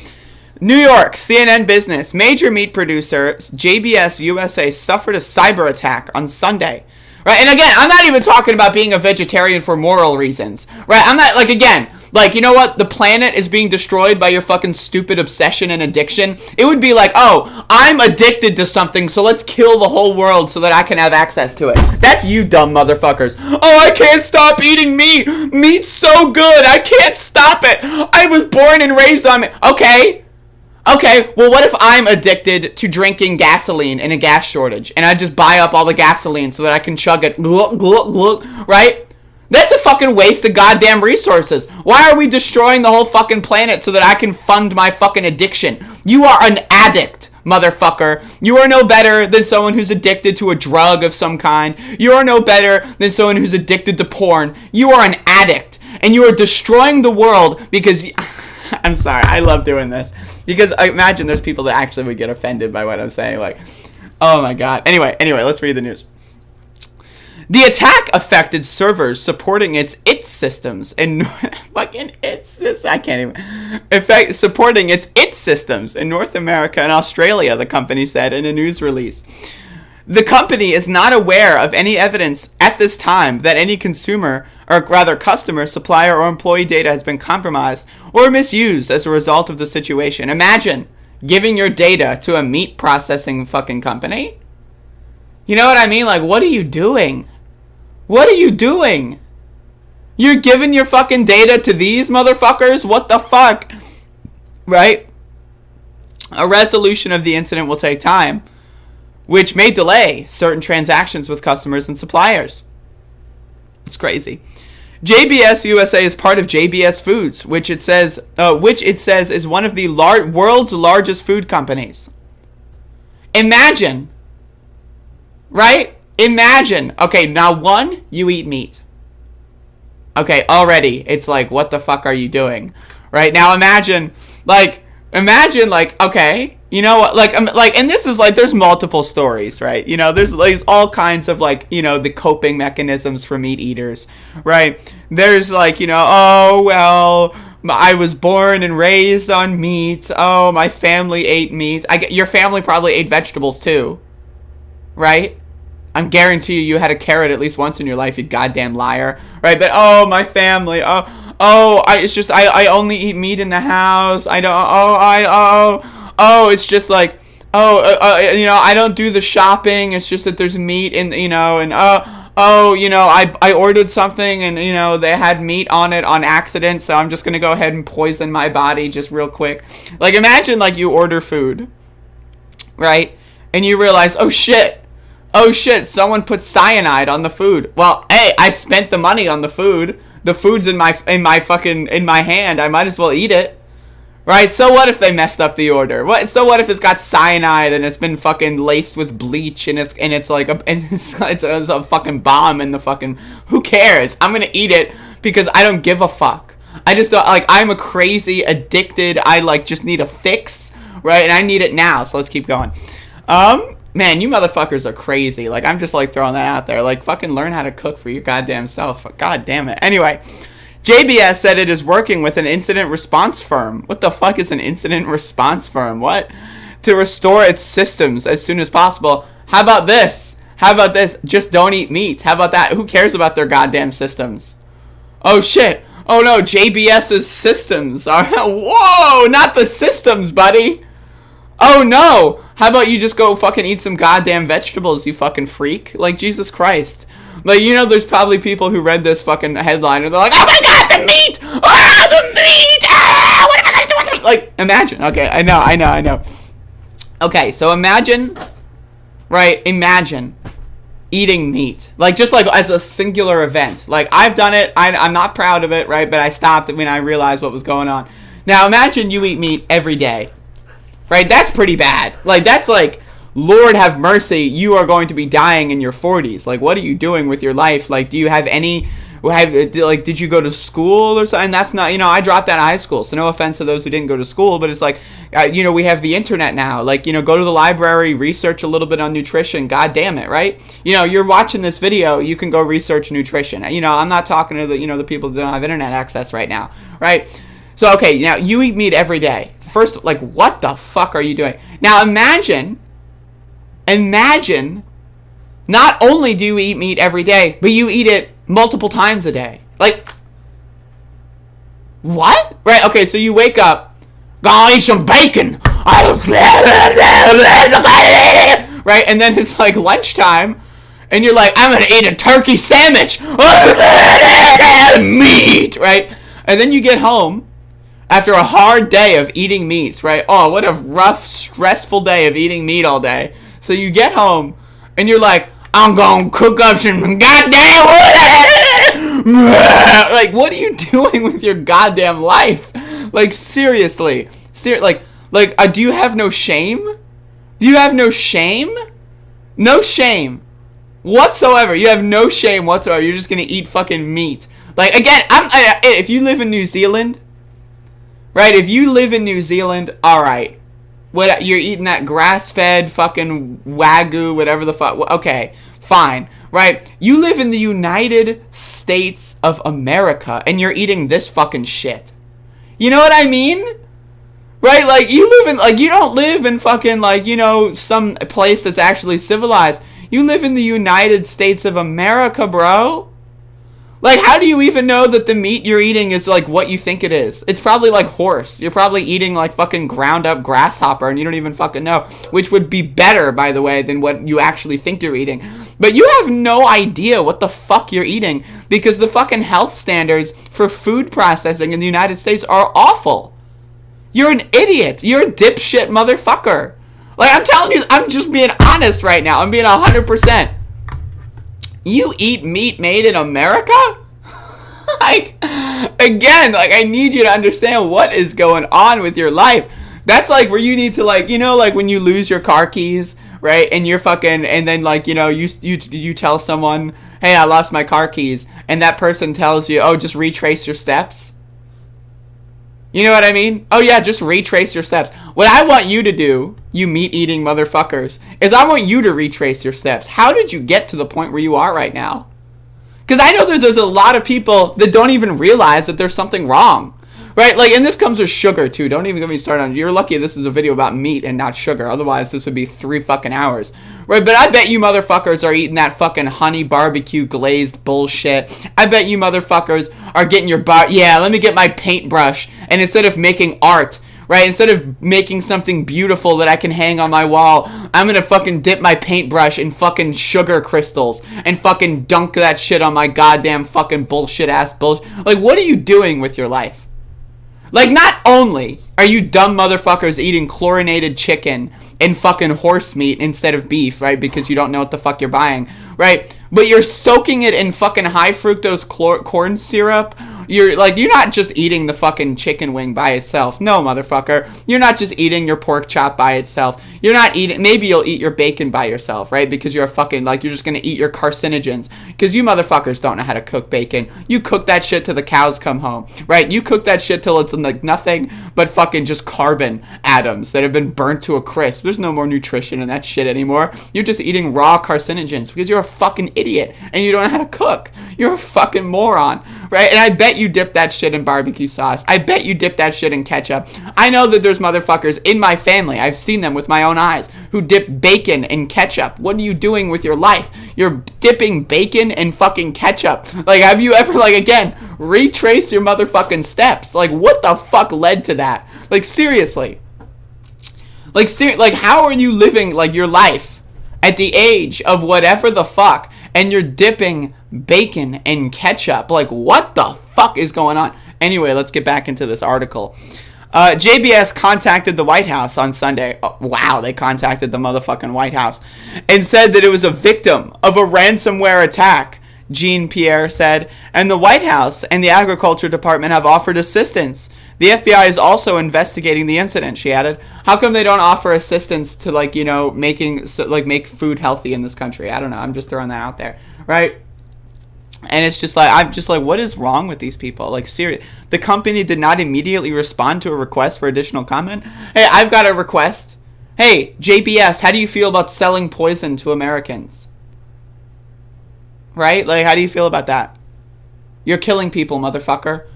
New York, CNN Business. Major meat producer JBS USA suffered a cyber attack on Sunday. Right? And again, I'm not even talking about being a vegetarian for moral reasons. Right? I'm not, like, again, like, you know what? The planet is being destroyed by your fucking stupid obsession and addiction. It would be like, oh, I'm addicted to something, so let's kill the whole world so that I can have access to it. That's you dumb motherfuckers. Oh, I can't stop eating meat. Meat's so good. I can't stop it. I was born and raised on it. Okay. Okay, well, what if I'm addicted to drinking gasoline in a gas shortage, and I just buy up all the gasoline so that I can chug it, right? That's a fucking waste of goddamn resources. Why are we destroying the whole fucking planet so that I can fund my fucking addiction? You are an addict, motherfucker. You are no better than someone who's addicted to a drug of some kind. You are no better than someone who's addicted to porn. You are an addict, and you are destroying the world because... I'm sorry, I love doing this. Because I imagine there's people that actually would get offended by what I'm saying. Like, oh my god. Anyway, let's read the news. The attack affected servers supporting its systems in fucking I can't even supporting its systems in North America and Australia, the company said in a news release. The company is not aware of any evidence at this time that any consumer, or rather customer, supplier, or employee data has been compromised or misused as a result of the situation. Imagine giving your data to a meat processing fucking company. You know what I mean? Like, what are you doing? What are you doing? You're giving your fucking data to these motherfuckers? What the fuck? Right? A resolution of the incident will take time, which may delay certain transactions with customers and suppliers. It's crazy. JBS USA is part of JBS Foods, which it says is one of the world's largest food companies. Imagine, right? Imagine. Okay, now one, you eat meat. Okay, already it's like, what the fuck are you doing? Right? Now imagine, okay, You know what? And this is like, there's multiple stories, right? You know, there's like all kinds of like, you know, the coping mechanisms for meat eaters, right? There's like, you know, oh well, I was born and raised on meat. Oh, my family ate meat. Your family probably ate vegetables too, right? I'm guarantee you had a carrot at least once in your life, you goddamn liar, right? But oh, my family, I only eat meat in the house. It's just like, you know, I don't do the shopping. It's just that there's meat in, you know, and you know, I ordered something and, you know, they had meat on it on accident, so I'm just gonna go ahead and poison my body just real quick. Like, imagine like you order food, right? And you realize, oh shit, someone put cyanide on the food. Well, hey, I spent the money on the food. The food's in my hand. I might as well eat it. Right? So what if they messed up the order? So what if it's got cyanide and it's been fucking laced with bleach and it's like a fucking bomb in the fucking, who cares? I'm going to eat it because I don't give a fuck. I just don't, like, I'm a crazy addicted, I like just need a fix, right? And I need it now. So let's keep going. Man, you motherfuckers are crazy. Like, I'm just like throwing that out there. Like, fucking learn how to cook for your goddamn self. God damn it. Anyway, JBS said it is working with an incident response firm. What the fuck is an incident response firm? What? To restore its systems as soon as possible. How about this? Just don't eat meat. How about that? Who cares about their goddamn systems? Oh shit. Oh no, JBS's systems are... Whoa, not the systems, buddy. Oh no! How about you just go fucking eat some goddamn vegetables, you fucking freak? Like, Jesus Christ. Like, you know, there's probably people who read this fucking headline and they're like, oh my god, the meat! Oh, the meat! Ah, what am I gonna do? Like, imagine. Okay, I know. Okay, so imagine eating meat. Like, just like as a singular event. Like, I've done it, I'm not proud of it, right? But I stopped when I realized what was going on. Now, imagine you eat meat every day. Right, that's pretty bad. Like, that's like, Lord have mercy, you are going to be dying in your 40s. Like, what are you doing with your life? Like, do you have any, did you go to school or something? That's not, you know, I dropped out of high school, so no offense to those who didn't go to school, but it's like, you know, we have the internet now. Like, you know, go to the library, research a little bit on nutrition, god damn it, right? You know, you're watching this video, you can go research nutrition. You know, I'm not talking to the, you know, the people that don't have internet access right now, right? So, okay, now, you eat meat every day. First, like, what the fuck are you doing? Now, imagine, not only do you eat meat every day, but you eat it multiple times a day. Like, what? Right, okay, so you wake up, gonna eat some bacon. Right, and then it's like lunchtime, and you're like, I'm gonna eat a turkey sandwich. Meat, right? And then you get home, after a hard day of eating meats, right? Oh, what a rough, stressful day of eating meat all day. So you get home, and you're like, I'm gonna cook up some goddamn... Like, what are you doing with your goddamn life? Like, seriously. Do you have no shame? Do you have no shame? No shame whatsoever. You have no shame whatsoever. You're just gonna eat fucking meat. Like, again, if you live in New Zealand... Right, if you live in New Zealand, alright. What, you're eating that grass-fed fucking Wagyu, whatever the fuck. Okay, fine. Right, you live in the United States of America, and you're eating this fucking shit. You know what I mean? Right, like, you don't live in fucking, like, you know, some place that's actually civilized. You live in the United States of America, bro. Like, how do you even know that the meat you're eating is, like, what you think it is? It's probably, like, horse. You're probably eating, like, fucking ground-up grasshopper, and you don't even fucking know. Which would be better, by the way, than what you actually think you're eating. But you have no idea what the fuck you're eating, because the fucking health standards for food processing in the United States are awful. You're an idiot. You're a dipshit motherfucker. Like, I'm telling you, I'm just being honest right now. I'm being 100%. You eat meat made in America? Like, again, like, I need you to understand what is going on with your life. That's like where you need to, like, you know, like when you lose your car keys, right? And you're fucking, and then, like, you know, you tell someone, hey, I lost my car keys. And that person tells you, oh, just retrace your steps. You know what I mean? Oh yeah, just retrace your steps. What I want you to do, you meat-eating motherfuckers, is I want you to retrace your steps. How did you get to the point where you are right now? Because I know there's a lot of people that don't even realize that there's something wrong. Right? Like, and this comes with sugar, too. Don't even get me started on... You're lucky this is a video about meat and not sugar. Otherwise, this would be 3 fucking hours. Right? But I bet you motherfuckers are eating that fucking honey barbecue glazed bullshit. I bet you motherfuckers are getting your... Yeah, let me get my paintbrush. And instead of making art... Right, instead of making something beautiful that I can hang on my wall, I'm gonna fucking dip my paintbrush in fucking sugar crystals and fucking dunk that shit on my goddamn fucking bullshit ass bullshit. Like, what are you doing with your life? Like, not only are you dumb motherfuckers eating chlorinated chicken and fucking horse meat instead of beef, right, because you don't know what the fuck you're buying, right, but you're soaking it in fucking high fructose corn syrup. You're not just eating the fucking chicken wing by itself. No, motherfucker. You're not just eating your pork chop by itself. You're not eating... Maybe you'll eat your bacon by yourself, right? Because you're a fucking... Like, you're just gonna eat your carcinogens. Because you motherfuckers don't know how to cook bacon. You cook that shit till the cows come home, right? You cook that shit till it's like nothing but fucking just carbon atoms that have been burnt to a crisp. There's no more nutrition in that shit anymore. You're just eating raw carcinogens because you're a fucking idiot and you don't know how to cook. You're a fucking moron, right? And I bet you dip that shit in barbecue sauce. I bet you dip that shit in ketchup. I know that there's motherfuckers in my family, I've seen them with my own eyes, who dip bacon in ketchup. What are you doing with your life? You're dipping bacon in fucking ketchup. Like, have you ever, like, again, retrace your motherfucking steps? Like, what the fuck led to that? Like, seriously. Like, how are you living, like, your life at the age of whatever the fuck, and you're dipping bacon in ketchup? Like, what the fuck is going on? Anyway, let's get back into this article. JBS contacted the White House on Sunday. Oh, wow, they contacted the motherfucking White House and said that it was a victim of a ransomware attack, Jean-Pierre said, and the White House and the Agriculture Department have offered assistance. The FBI is also investigating the incident, she added. How come they don't offer assistance to, like, you know, make food healthy in this country? I don't know. I'm just throwing that out there, right? And it's just like, I'm just like, what is wrong with these people? Like, seriously, the company did not immediately respond to a request for additional comment. Hey, I've got a request. Hey, JBS, how do you feel about selling poison to Americans? Right? Like, how do you feel about that? You're killing people, motherfucker.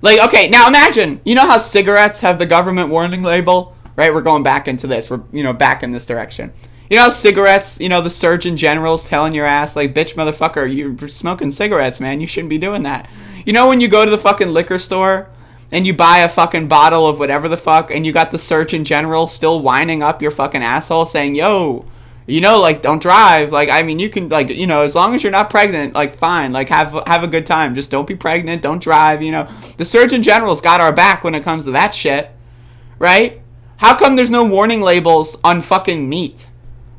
Like, okay, now imagine, you know how cigarettes have the government warning label? Right? We're going back into this. We're, you know, back in this direction. You know, cigarettes, you know, the Surgeon General's telling your ass, like, bitch, motherfucker, you're smoking cigarettes, man. You shouldn't be doing that. You know when you go to the fucking liquor store and you buy a fucking bottle of whatever the fuck and you got the Surgeon General still winding up your fucking asshole saying, yo, you know, like, don't drive. Like, I mean, you can, like, you know, as long as you're not pregnant, like, fine. Like, have a good time. Just don't be pregnant. Don't drive, you know. The Surgeon General's got our back when it comes to that shit. Right? How come there's no warning labels on fucking meat?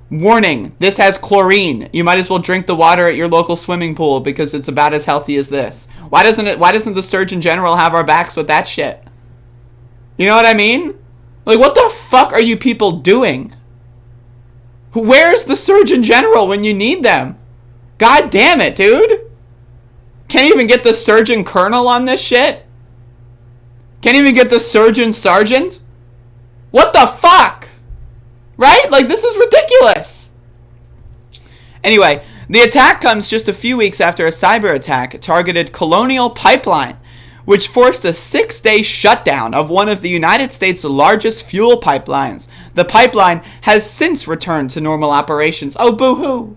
Warning, this has chlorine. You might as well drink the water at your local swimming pool because it's about as healthy as this. Why doesn't the Surgeon General have our backs with that shit? You know what I mean? Like, what the fuck are you people doing? Where's the Surgeon General when you need them? God damn it, dude. Can't even get the Surgeon Colonel on this shit? Can't even get the Surgeon Sergeant? What the fuck? Right? Like, this is ridiculous. Anyway, the attack comes just a few weeks after a cyber attack targeted Colonial Pipeline, which forced a 6-day shutdown of one of the United States' largest fuel pipelines. The pipeline has since returned to normal operations. Oh, boo-hoo.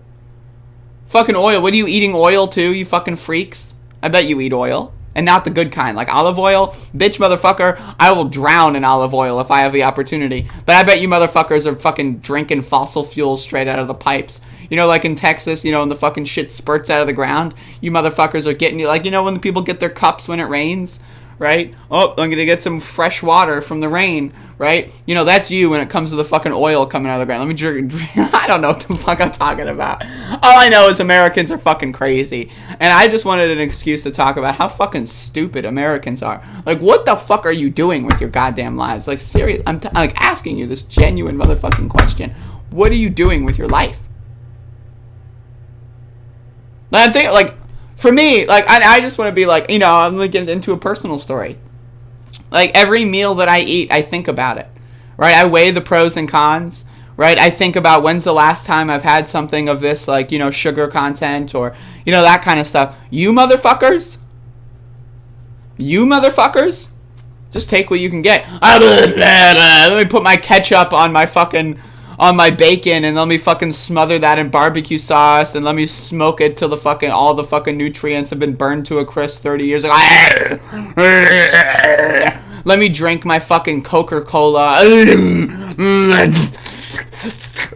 Fucking oil. What are you eating oil too, you fucking freaks? I bet you eat oil. And not the good kind, like olive oil. Bitch, motherfucker, I will drown in olive oil if I have the opportunity. But I bet you motherfuckers are fucking drinking fossil fuels straight out of the pipes. You know, like in Texas, you know, when the fucking shit spurts out of the ground, you motherfuckers are getting, like, you know, when the people get their cups when it rains, right? Oh, I'm gonna get some fresh water from the rain, right? You know, that's you when it comes to the fucking oil coming out of the ground. Let me drink. I don't know what the fuck I'm talking about. All I know is Americans are fucking crazy. And I just wanted an excuse to talk about how fucking stupid Americans are. Like, what the fuck are you doing with your goddamn lives? Like, seriously, I'm like asking you this genuine motherfucking question. What are you doing with your life? Like, I'm thinking, like, for me, like, I just want to be like, you know, I'm like getting into a personal story. Like, every meal that I eat, I think about it, right? I weigh the pros and cons, right? I think about when's the last time I've had something of this, like, you know, sugar content or, you know, that kind of stuff. You motherfuckers, just take what you can get. Let me put my ketchup on my fucking, on my bacon, and let me fucking smother that in barbecue sauce, and let me smoke it till the fucking, all the fucking nutrients have been burned to a crisp 30 years ago. Let me drink my fucking Coca-Cola.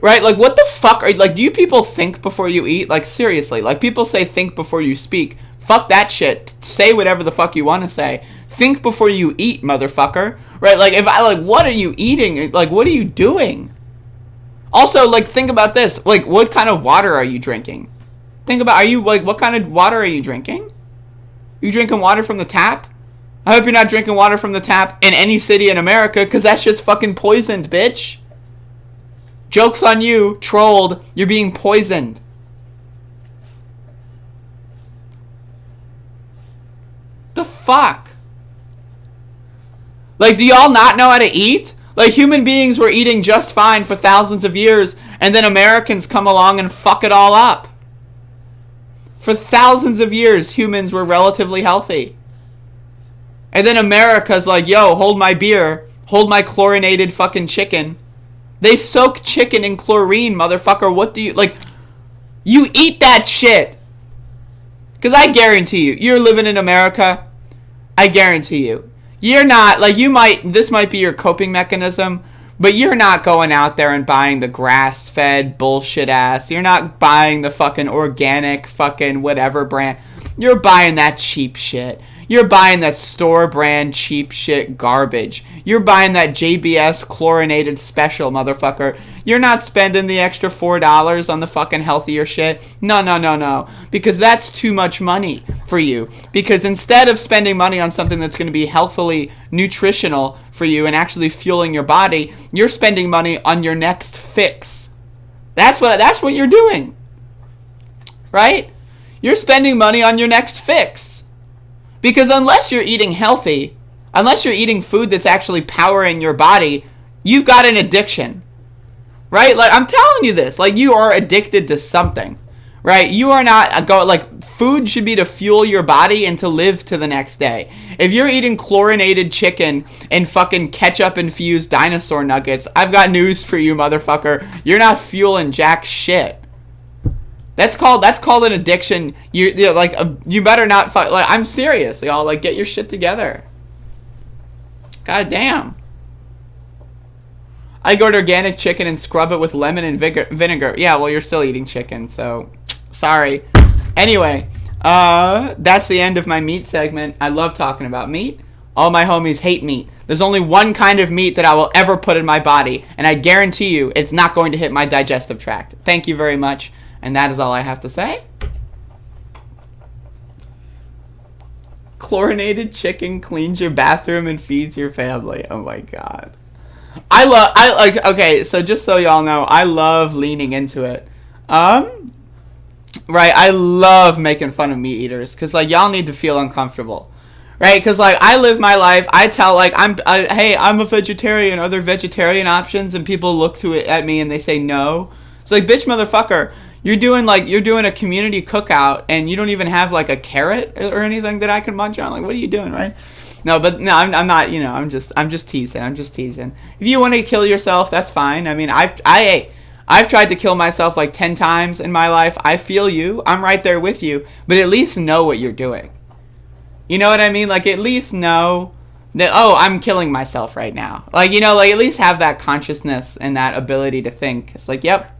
Right? Like, what the fuck are you, like, do you people think before you eat? Like, seriously, like, people say think before you speak. Fuck that shit. Say whatever the fuck you want to say. Think before you eat, motherfucker. Right? Like, if I, like, what are you eating? Like, what are you doing? Also, like, think about this. Like, what kind of water are you drinking? Think about, are you, like, what kind of water are you drinking? Are you drinking water from the tap? I hope you're not drinking water from the tap in any city in America, because that shit's fucking poisoned, bitch. Joke's on you, trolled. You're being poisoned. The fuck? Like, do y'all not know how to eat? Like, human beings were eating just fine for thousands of years, and then Americans come along and fuck it all up. For thousands of years, humans were relatively healthy. And then America's like, yo, hold my beer, hold my chlorinated fucking chicken. They soak chicken in chlorine, motherfucker. What do you, like, you eat that shit. Because I guarantee you, you're living in America, I guarantee you, you're not, like, you might, this might be your coping mechanism, but you're not going out there and buying the grass-fed bullshit ass. You're not buying the fucking organic fucking whatever brand. You're buying that cheap shit. You're buying that store brand cheap shit garbage. You're buying that JBS chlorinated special, motherfucker. You're not spending the extra $4 on the fucking healthier shit. No. Because that's too much money for you. Because instead of spending money on something that's going to be healthily nutritional for you and actually fueling your body, you're spending money on your next fix. That's what you're doing. Right? You're spending money on your next fix. Because unless you're eating healthy, unless you're eating food that's actually powering your body, you've got an addiction. Right? Like, I'm telling you this. Like, you are addicted to something. Right? You are not, like, food should be to fuel your body and to live to the next day. If you're eating chlorinated chicken and fucking ketchup-infused dinosaur nuggets, I've got news for you, motherfucker. You're not fueling jack shit. That's called an addiction. You better not fuck. Like, I'm serious, y'all. Like, get your shit together. God damn. I go to organic chicken and scrub it with lemon and vinegar. Yeah, well, you're still eating chicken, so sorry. Anyway, that's the end of my meat segment. I love talking about meat. All my homies hate meat. There's only one kind of meat that I will ever put in my body, and I guarantee you it's not going to hit my digestive tract. Thank you very much. And that is all I have to say. Chlorinated chicken cleans your bathroom and feeds your family. Oh my god. Okay, so just so y'all know, I love leaning into it. Right, I love making fun of meat eaters, because, like, y'all need to feel uncomfortable. Right, because, like, I live my life, I tell, like, hey, I'm a vegetarian, are there vegetarian options? And people look at me and they say no. It's like, bitch, motherfucker. You're doing a community cookout and you don't even have, like, a carrot or anything that I can munch on. Like, what are you doing, right? No, I'm not, you know, I'm just teasing. If you want to kill yourself, that's fine. I mean, I've tried to kill myself like 10 times in my life. I feel you. I'm right there with you. But at least know what you're doing. You know what I mean? Like, at least know that, oh, I'm killing myself right now. Like, you know, like, at least have that consciousness and that ability to think. It's like, yep.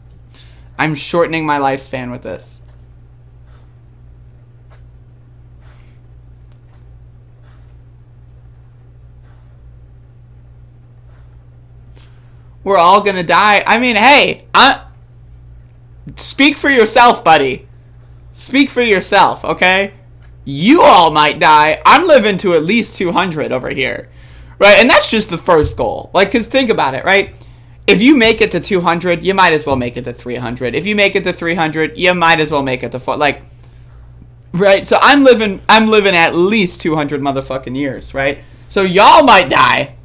I'm shortening my lifespan with this. We're all gonna die. I mean, hey, speak for yourself, buddy. Speak for yourself, okay? You all might die. I'm living to at least 200 over here. Right? And that's just the first goal. Like, because think about it, right? If you make it to 200, you might as well make it to 300. If you make it to 300, you might as well make it to 4. Like, right? So I'm living at least 200 motherfucking years, right? So y'all might die.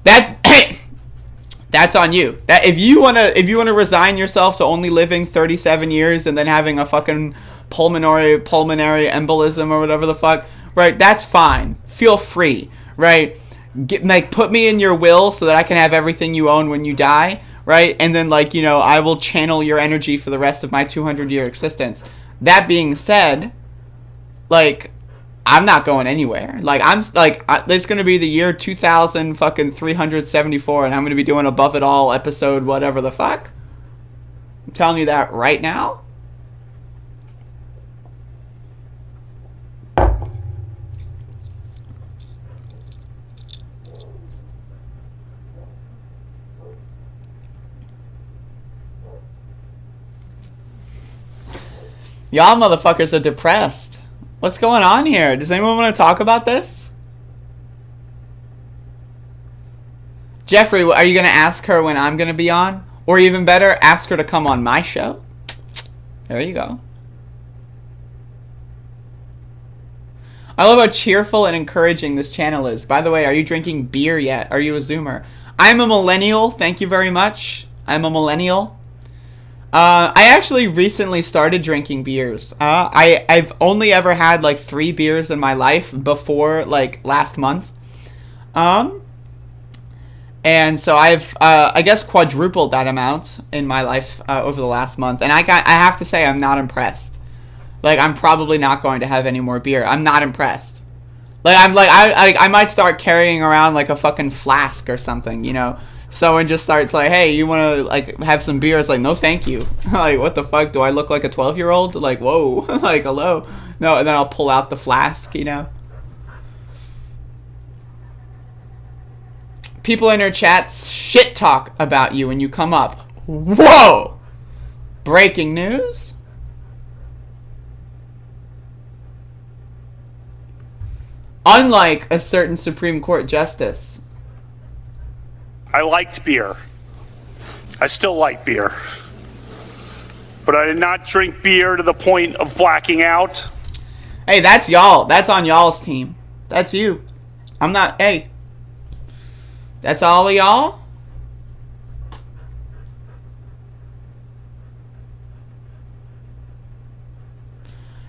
That's on you. That if you wanna resign yourself to only living 37 years and then having a fucking pulmonary embolism or whatever the fuck, right? That's fine. Feel free, right? Put me in your will so that I can have everything you own when you die, right? And then I will channel your energy for the rest of my 200-year existence. That being said, I'm not going anywhere. It's gonna be the year 2374, and I'm gonna be doing Above It All episode whatever the fuck. I'm telling you that right now. Y'all motherfuckers are depressed. What's going on here? Does anyone want to talk about this? Jeffrey, are you going to ask her when I'm going to be on? Or even better, ask her to come on my show? There you go. I love how cheerful and encouraging this channel is. By the way, are you drinking beer yet? Are you a Zoomer? I'm a millennial. Thank you very much. I'm a millennial. I actually recently started drinking beers. I've only ever had 3 beers in my life before last month. And so I've I guess quadrupled that amount in my life over the last month. And I have to say I'm not impressed. I'm probably not going to have any more beer. I'm not impressed. I might start carrying around a fucking flask or something, Someone just starts hey, you want to have some beer? It's no, thank you. What the fuck? Do I look like a 12-year-old? Whoa. Hello. No, and then I'll pull out the flask, People in your chats shit talk about you when you come up. Whoa! Breaking news? Unlike a certain Supreme Court justice. I liked beer. I still like beer. But I did not drink beer to the point of blacking out. Hey, that's y'all. That's on y'all's team. That's you. I'm not. Hey. That's all of y'all?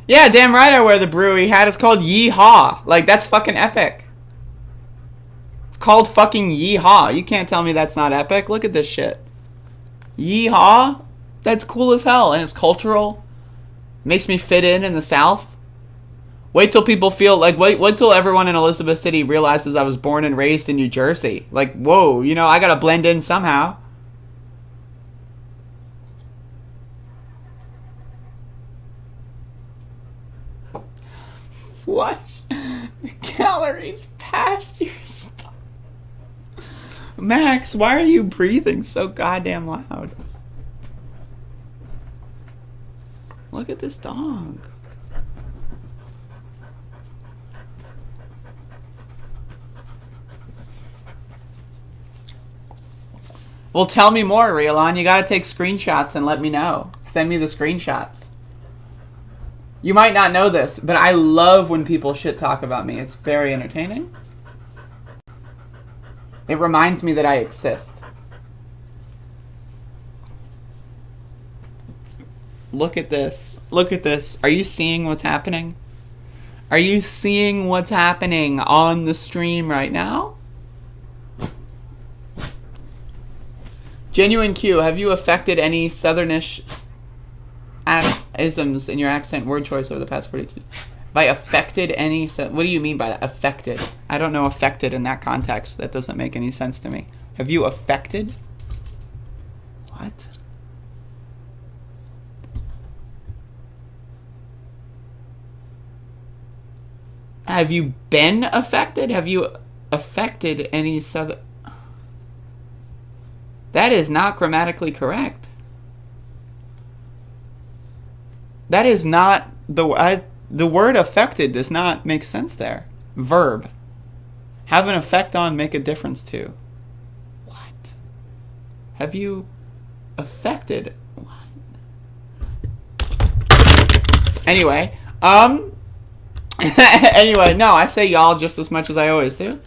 Yeah, damn right I wear the brewery hat. It's called Yeehaw. That's fucking epic. It's called fucking Yeehaw. You can't tell me that's not epic. Look at this shit. Yeehaw? That's cool as hell. And it's cultural. Makes me fit in the South. Wait till people feel wait till everyone in Elizabeth City realizes I was born and raised in New Jersey. Whoa, I gotta blend in somehow. Flush the calories past your stomach. Max, why are you breathing so goddamn loud? Look at this dog. Well, tell me more, Rielon. You gotta take screenshots and let me know. Send me the screenshots. You might not know this, but I love when people shit talk about me. It's very entertaining. It reminds me that I exist. Look at this. Look at this. Are you seeing what's happening? Are you seeing what's happening on the stream right now? Genuine Q, have you affected any Southernish isms in your accent word choice over the past 42? Have I affected any... What do you mean by that? Affected. I don't know affected in that context. That doesn't make any sense to me. Have you affected? What? Have you been affected? Have you affected any Southern... That is not grammatically correct. That is not the word affected does not make sense there. Verb. Have an effect on, make a difference to. What? Have you affected? What? Anyway, Anyway, no, I say y'all just as much as I always do.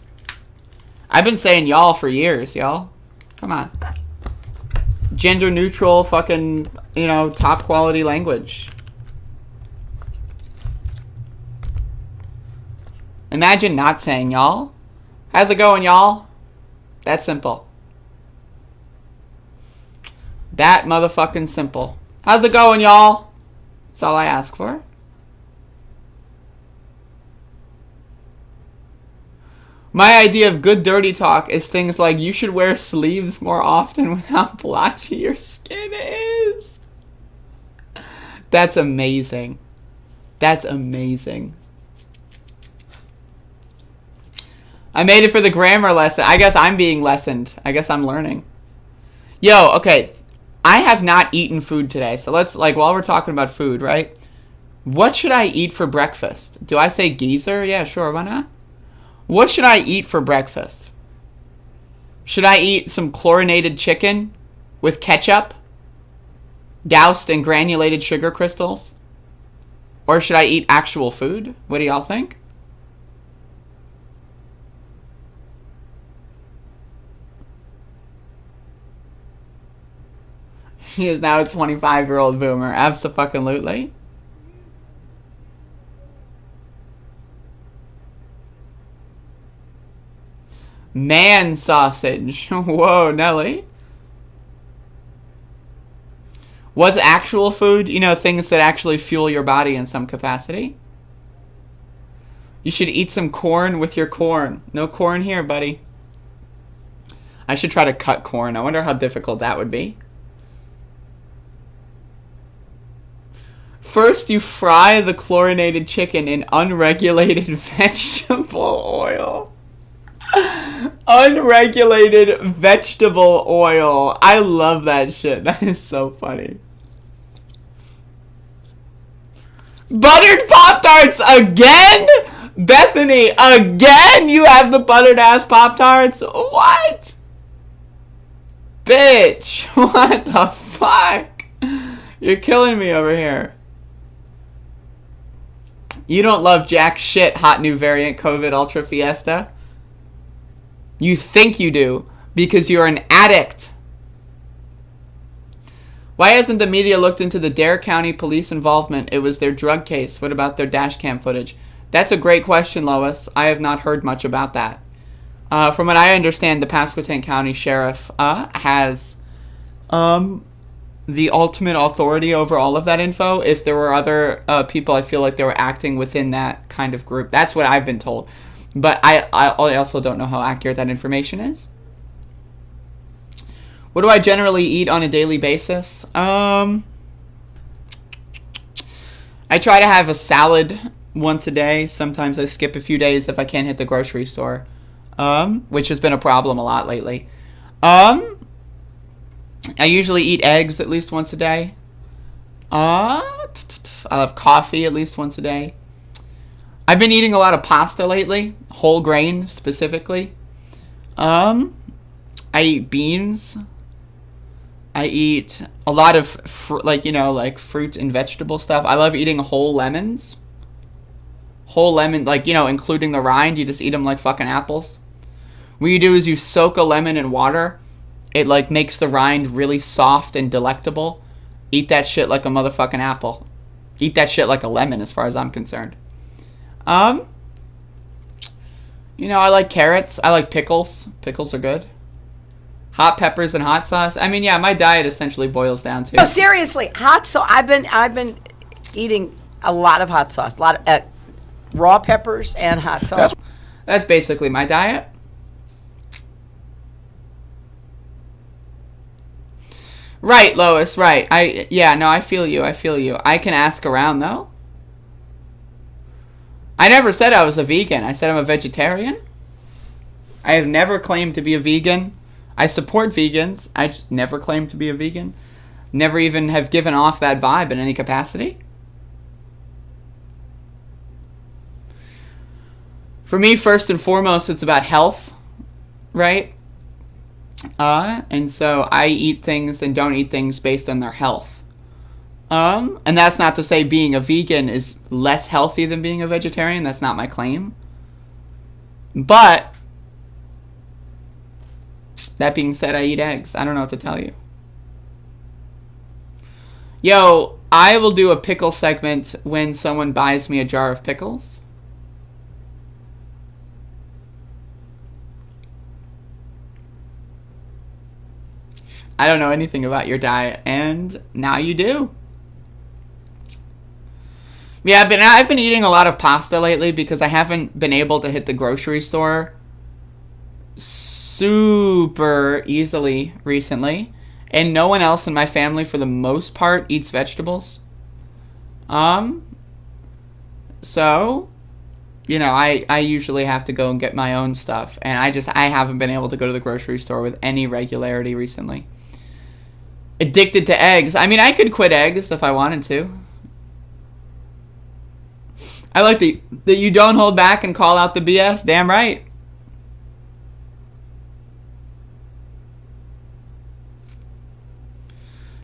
I've been saying y'all for years, y'all. Come on. Gender neutral fucking, top quality language. Imagine not saying y'all. How's it going, y'all? That's simple. That motherfucking simple. How's it going, y'all? That's all I ask for. My idea of good dirty talk is things like you should wear sleeves more often with how blotchy your skin is. That's amazing. That's amazing. I made it for the grammar lesson. I guess I'm being lessoned. I guess I'm learning. Yo, okay. I have not eaten food today. So let's, while we're talking about food, right? What should I eat for breakfast? Do I say geezer? Yeah, sure. Why not? What should I eat for breakfast? Should I eat some chlorinated chicken with ketchup doused in granulated sugar crystals? Or should I eat actual food? What do y'all think? He is now a 25-year-old boomer. Abso-fucking-lutely. Man sausage. Whoa, Nelly. What's actual food? Things that actually fuel your body in some capacity. You should eat some corn with your corn. No corn here, buddy. I should try to cut corn. I wonder how difficult that would be. First, you fry the chlorinated chicken in unregulated vegetable oil. Unregulated vegetable oil. I love that shit. That is so funny. Buttered Pop-Tarts again? Bethany, again? You have the buttered ass Pop-Tarts? What? Bitch. What the fuck? You're killing me over here. You don't love jack shit, hot new variant COVID Ultra Fiesta. You think you do, because you're an addict. Why hasn't the media looked into the Dare County police involvement? It was their drug case. What about their dash cam footage? That's a great question, Lois. I have not heard much about that. From what I understand, the Pasquotank County Sheriff has the ultimate authority over all of that info. If there were other people, I feel like they were acting within that kind of group. That's what I've been told. But I also don't know how accurate that information is. What do I generally eat on a daily basis? I try to have a salad once a day. Sometimes I skip a few days if I can't hit the grocery store, which has been a problem a lot lately. I usually eat eggs at least once a day. I'll have coffee at least once a day. I've been eating a lot of pasta lately, whole grain specifically. I eat beans. I eat a lot of fruit and vegetable stuff. I love eating whole lemons. Whole lemon, including the rind. You just eat them like fucking apples. What you do is you soak a lemon in water. It makes the rind really soft and delectable. Eat that shit like a motherfucking apple. Eat that shit like a lemon as far as I'm concerned. I like carrots. I like pickles. Pickles are good. Hot peppers and hot sauce. I mean, yeah, my diet essentially boils down to. No, seriously, hot sauce. I've been eating a lot of hot sauce, a lot of raw peppers and hot sauce. That's basically my diet. Right, Lois, right. I feel you. I can ask around, though. I never said I was a vegan. I said I'm a vegetarian. I have never claimed to be a vegan. I support vegans. I just never claimed to be a vegan. Never even have given off that vibe in any capacity. For me, first and foremost, it's about health, right? And so I eat things and don't eat things based on their health. And that's not to say being a vegan is less healthy than being a vegetarian. That's not my claim. But that being said, I eat eggs. I don't know what to tell you. Yo, I will do a pickle segment when someone buys me a jar of pickles. I don't know anything about your diet, and now you do. Yeah, I've been eating a lot of pasta lately because I haven't been able to hit the grocery store super easily recently. And no one else in my family, for the most part, eats vegetables. So, you know, I usually have to go and get my own stuff. And I haven't been able to go to the grocery store with any regularity recently. Addicted to eggs. I mean, I could quit eggs if I wanted to. I like that you don't hold back and call out the BS. Damn right.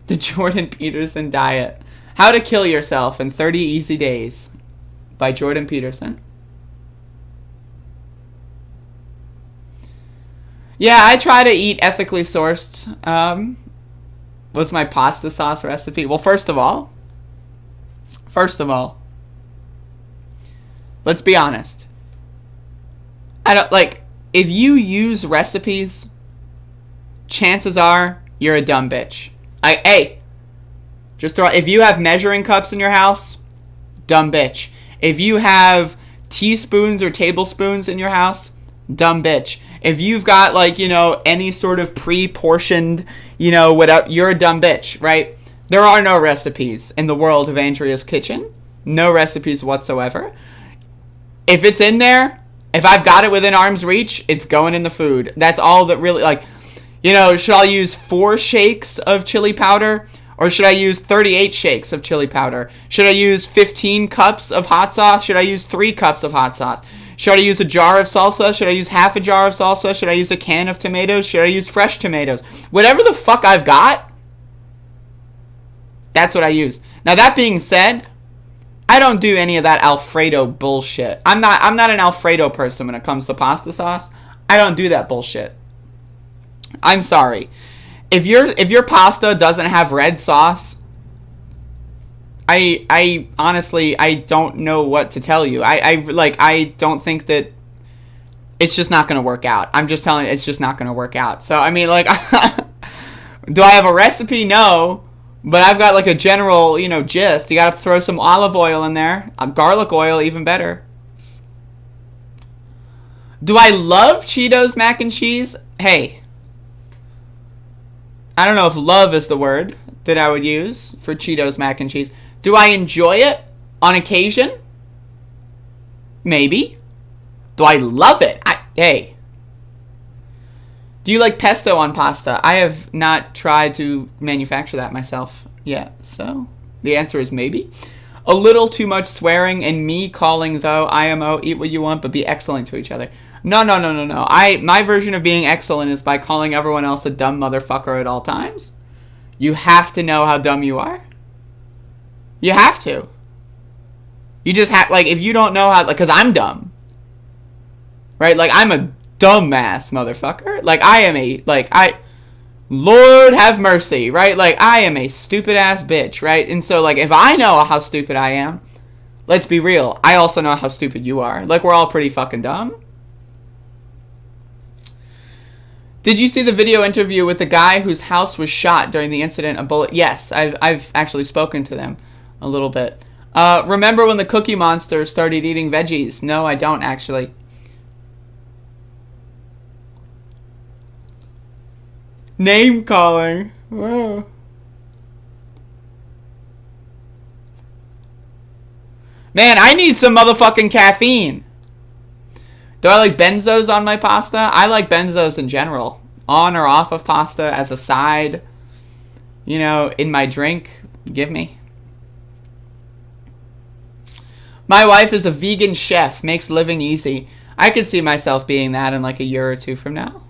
The Jordan Peterson Diet. How to Kill Yourself in 30 Easy Days by Jordan Peterson. Yeah, I try to eat ethically sourced. What's my pasta sauce recipe? Well, first of all, let's be honest. If you use recipes, chances are you're a dumb bitch. If you have measuring cups in your house, dumb bitch. If you have teaspoons or tablespoons in your house, dumb bitch. If you've got, any sort of pre-portioned, whatever, you're a dumb bitch, right? There are no recipes in the world of Andrea's Kitchen. No recipes whatsoever. If it's in there, if I've got it within arm's reach, it's going in the food. That's all that really, should I use 4 shakes of chili powder? Or should I use 38 shakes of chili powder? Should I use 15 cups of hot sauce? Should I use 3 cups of hot sauce? Should I use a jar of salsa? Should I use half a jar of salsa? Should I use a can of tomatoes? Should I use fresh tomatoes? Whatever the fuck I've got, that's what I use. Now, that being said, I don't do any of that Alfredo bullshit. I'm not an Alfredo person when it comes to pasta sauce. I don't do that bullshit. I'm sorry. If your pasta doesn't have red sauce, I honestly, I don't know what to tell you. I don't think that it's just not going to work out. I'm just telling you, it's just not going to work out. So, I mean, do I have a recipe? No. But I've got, a general, gist. You got to throw some olive oil in there. Garlic oil, even better. Do I love Cheetos mac and cheese? Hey. I don't know if love is the word that I would use for Cheetos mac and cheese. Do I enjoy it on occasion? Maybe. Do I love it? Hey. Do you like pesto on pasta? I have not tried to manufacture that myself yet. So the answer is maybe. A little too much swearing and me calling, though, IMO, eat what you want, but be excellent to each other. No. My version of being excellent is by calling everyone else a dumb motherfucker at all times. You have to know how dumb you are. You have to. You just have, if you don't know how, because I'm dumb. Right? I'm a dumbass motherfucker. Lord have mercy, right? I am a stupid ass bitch, right? And so, if I know how stupid I am, let's be real, I also know how stupid you are. We're all pretty fucking dumb. Did you see the video interview with the guy whose house was shot during the incident? A bullet? Yes, I've actually spoken to them a little bit. Remember when the Cookie Monster started eating veggies? No, I don't actually. Name calling. Oh. Man, I need some motherfucking caffeine. Do I like benzos on my pasta? I like benzos in general. On or off of pasta, as a side. In my drink. Give me. My wife is a vegan chef. Makes living easy. I could see myself being that in a year or 2 from now.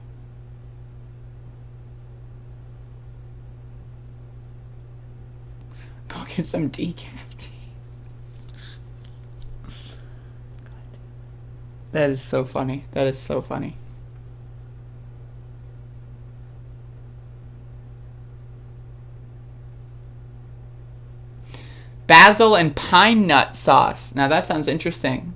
Get some decaf tea. That is so funny. That is so funny. Basil and pine nut sauce. Now that sounds interesting.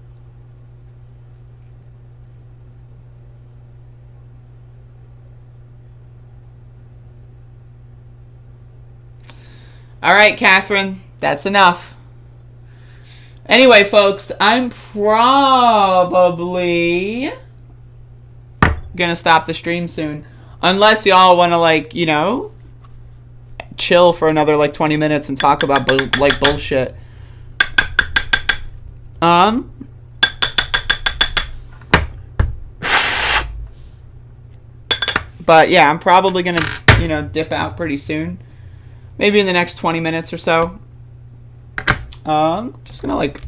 All right, Catherine, that's enough. Anyway, folks, I'm probably gonna stop the stream soon. Unless y'all want to, like, you know, chill for another, like, 20 minutes and talk about, bullshit. But, yeah, I'm probably gonna, you know, dip out pretty soon. Maybe in the next 20 minutes or so. Just gonna, like,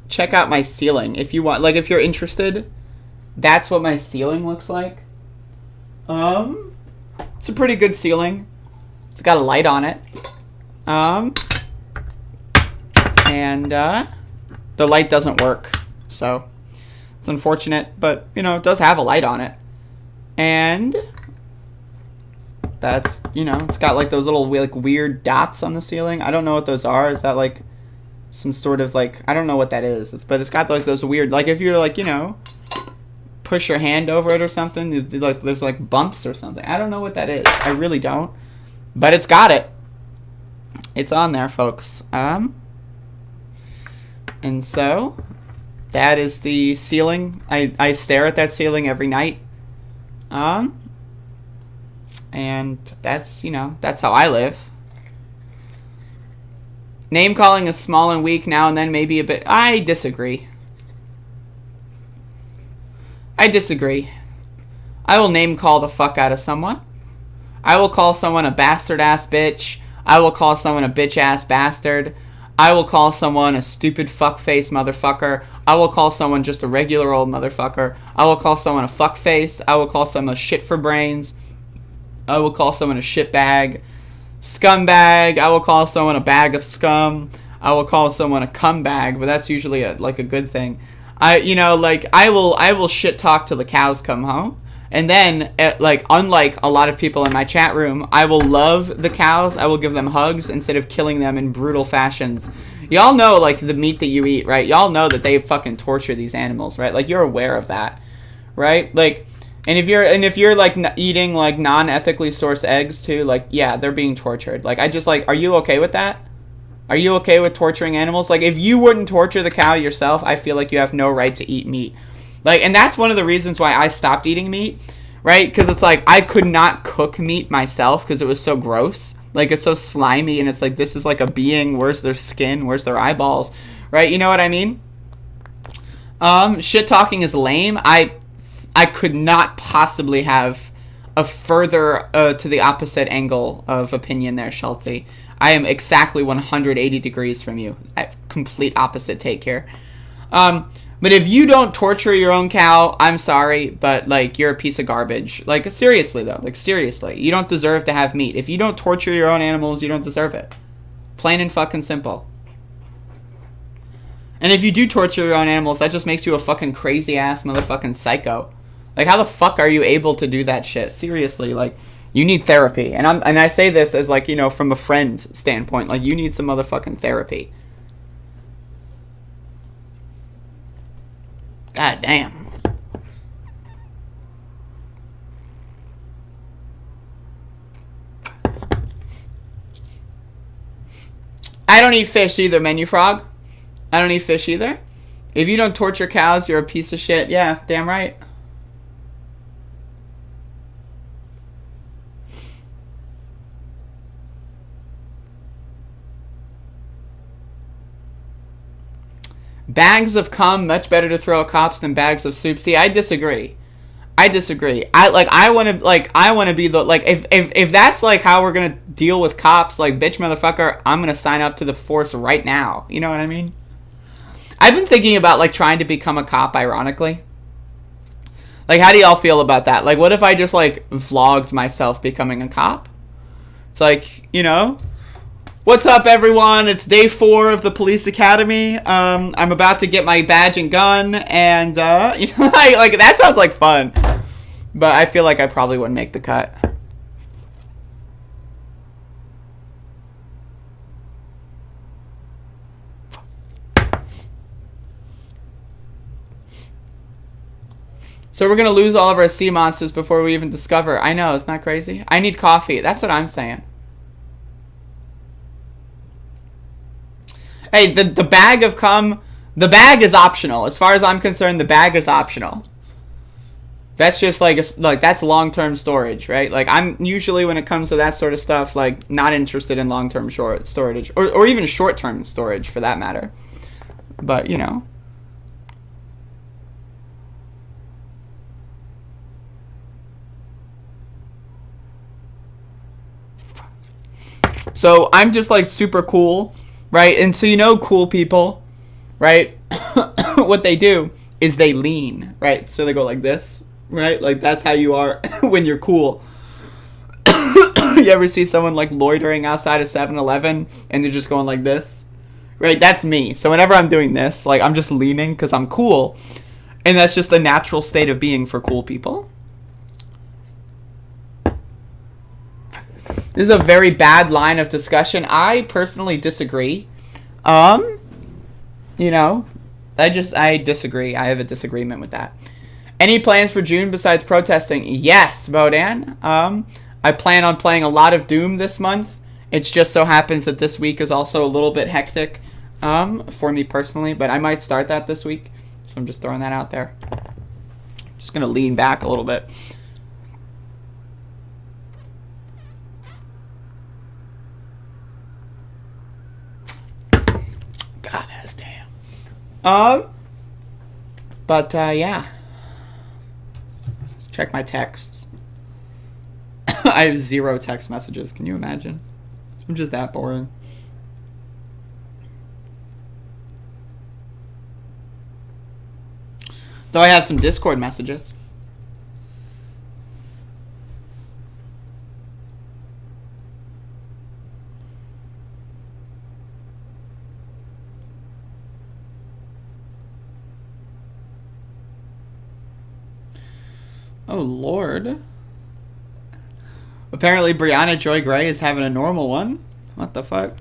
check out my ceiling. If you want, like, if you're interested, that's what my ceiling looks like. It's a pretty good ceiling. It's got a light on it. And, the light doesn't work. So, it's unfortunate, but, you know, it does have a light on it. And that's, you know, it's got, like, those little, like, weird dots on the ceiling. I don't know what those are. Is that, like, some sort of, like, I don't know what that is. But it's got, like, those weird, like, if you're, like, you know, push your hand over it or something, there's, like, bumps or something. I don't know what that is. I really don't. But it's got it. It's on there, folks. And so, that is the ceiling. I stare at that ceiling every night. And that's, you know, that's how I live. Name calling is small and weak now and then, maybe a bit. I disagree. I disagree. I will name call the fuck out of someone. I will call someone a bastard ass bitch. I will call someone a bitch ass bastard. I will call someone a stupid fuckface motherfucker. I will call someone just a regular old motherfucker. I will call someone a fuckface. I will call someone a shit for brains. I will call someone a shitbag. Scumbag. I will call someone a bag of scum. I will call someone a cumbag, but that's usually a good thing. I will shit talk till the cows come home. And then, unlike a lot of people in my chat room, I will love the cows. I will give them hugs instead of killing them in brutal fashions. Y'all know, like, the meat that you eat, right? Y'all know that they fucking torture these animals, right? Like, you're aware of that, right? Like, and if you're like eating, like, non-ethically sourced eggs too, like, yeah, they're being tortured. Like, I just, like, are you okay with that? Are you okay with torturing animals? Like, if you wouldn't torture the cow yourself, I feel like you have no right to eat meat. Like, and that's one of the reasons why I stopped eating meat, right? Because it's like, I could not cook meat myself because it was so gross. Like, it's so slimy, and it's like, this is like a being. Where's their skin? Where's their eyeballs? Right? You know what I mean? Shit talking is lame. I could not possibly have a further to the opposite angle of opinion there, Schultzy. I am exactly 180 degrees from you. I have complete opposite take here. But if you don't torture your own cow, I'm sorry, but, like, you're a piece of garbage. Like, seriously, though. Like, seriously. You don't deserve to have meat. If you don't torture your own animals, you don't deserve it. Plain and fucking simple. And if you do torture your own animals, that just makes you a fucking crazy-ass motherfucking psycho. Like, how the fuck are you able to do that shit? Seriously, like, you need therapy. And I say this as, like, you know, from a friend standpoint. Like, you need some motherfucking therapy. God damn. I don't eat fish either, Menu Frog. I don't eat fish either. If you don't torture cows, you're a piece of shit. Yeah, damn right. Bags of cum, much better to throw at cops than bags of soup. See, I disagree. I want to be the, like, if that's, like, how we're going to deal with cops, like, bitch motherfucker, I'm going to sign up to the force right now. You know what I mean? I've been thinking about, like, trying to become a cop, ironically. Like, how do y'all feel about that? Like, what if I just, like, vlogged myself becoming a cop? It's like, you know, What's up, everyone? It's day 4 of the police academy. I'm about to get my badge and gun, and like that sounds like fun. But I feel like I probably wouldn't make the cut. So we're gonna lose all of our sea monsters before we even discover. I know, it's not crazy. I need coffee. That's what I'm saying. Hey, the bag of cum, the bag is optional. As far as I'm concerned, the bag is optional. That's just like that's long-term storage, right? Like I'm usually, when it comes to that sort of stuff, like not interested in long-term storage or even short-term storage for that matter. But you know. So I'm just like super cool, right? And so, you know, cool people, right? What they do is they lean, right? So they go like this, right? Like that's how you are when you're cool. You ever see someone like loitering outside of 7-Eleven and they're just going like this, right? That's me. So whenever I'm doing this, like I'm just leaning because I'm cool. And that's just a natural state of being for cool people. This is a very bad line of discussion. I personally disagree. You know, I disagree. I have a disagreement with that. Any plans for June besides protesting? Yes, Bodan. I plan on playing a lot of Doom this month. It just so happens that this week is also a little bit hectic for me personally, but I might start that this week. So I'm just throwing that out there. Just going to lean back a little bit. God, that's damn. But yeah. Let's check my texts. I have 0 text messages. Can you imagine? I'm just that boring. Though I have some Discord messages. Oh, Lord. Apparently, Brianna Joy Gray is having a normal one. What the fuck?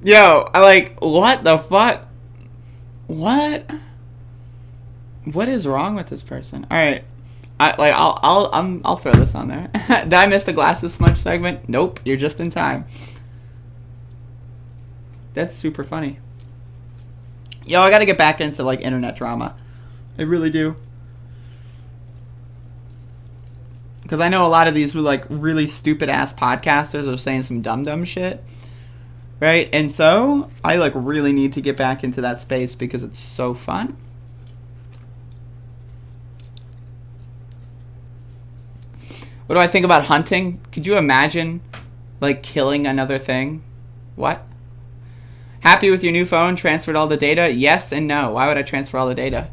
Yo, what the fuck? What? What is wrong with this person? All right. I'll throw this on there. Did I miss the glasses smudge segment? Nope, you're just in time. That's super funny. Yo, I gotta get back into like internet drama. I really do. Because I know a lot of these were like really stupid ass podcasters are saying some dumb shit. Right? And so I like really need to get back into that space because it's so fun. What do I think about hunting? Could you imagine, like, killing another thing? What? Happy with your new phone? Transferred all the data? Yes and no. Why would I transfer all the data?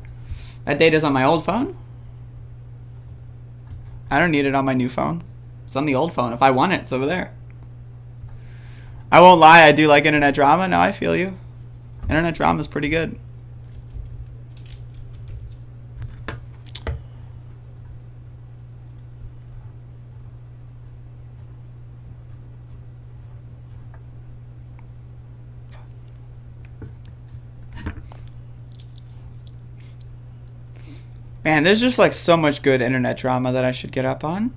That data's on my old phone. I don't need it on my new phone. It's on the old phone. If I want it, it's over there. I won't lie, I do like internet drama. No, I feel you. Internet drama is pretty good. Man, there's just like so much good internet drama that I should get up on.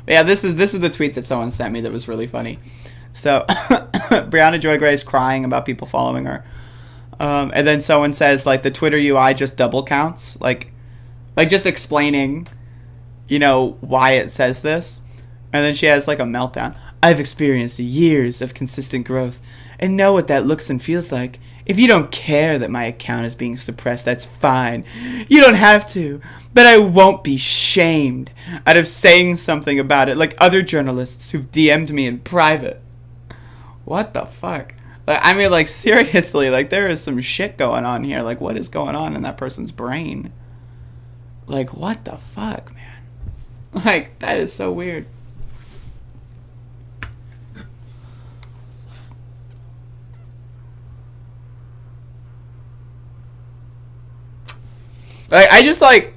But yeah, this is the tweet that someone sent me that was really funny. So, Brianna Joy Gray is crying about people following her. And then someone says, like, the Twitter UI just double counts. Like just explaining, you know, why it says this. And then she has, like, a meltdown. I've experienced years of consistent growth and know what that looks and feels like. If you don't care that my account is being suppressed, that's fine. You don't have to. But I won't be shamed out of saying something about it like other journalists who've DM'd me in private. What the fuck? Like, I mean, like, seriously, like, there is some shit going on here. Like, what is going on in that person's brain? Like, what the fuck, man? Like, that is so weird. Like, I just, like,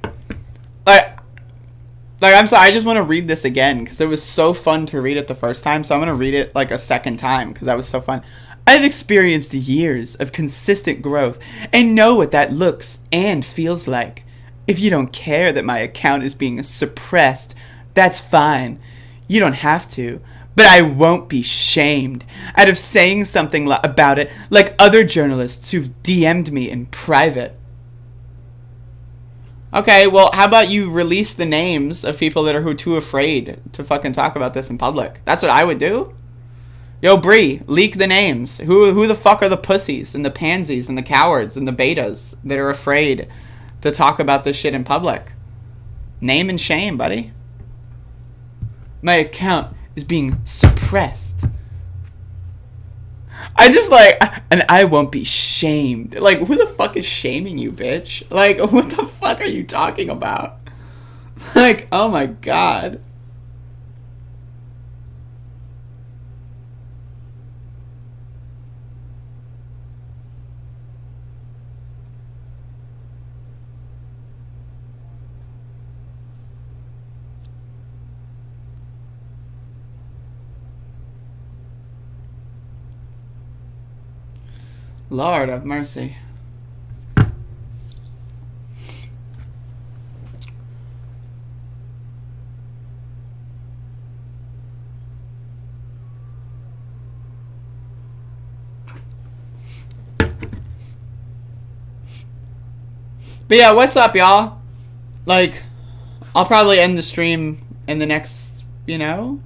I'm sorry, I just want to read this again, because it was so fun to read it the first time, so I'm going to read it, like, a second time, because that was so fun. I've experienced years of consistent growth, and know what that looks and feels like. If you don't care that my account is being suppressed, that's fine. You don't have to, but I won't be shamed out of saying something about it, like other journalists who've DM'd me in private. Okay, well, how about you release the names of people that are too afraid to fucking talk about this in public? That's what I would do. Yo, Bree, leak the names. Who the fuck are the pussies and the pansies and the cowards and the betas that are afraid to talk about this shit in public? Name and shame, buddy. My account is being suppressed. I just like, and I won't be shamed. Like, who the fuck is shaming you, bitch? Like, what the fuck are you talking about? Like, oh my god. Lord have mercy. But yeah, what's up, y'all? Like, I'll probably end the stream in the next, you know,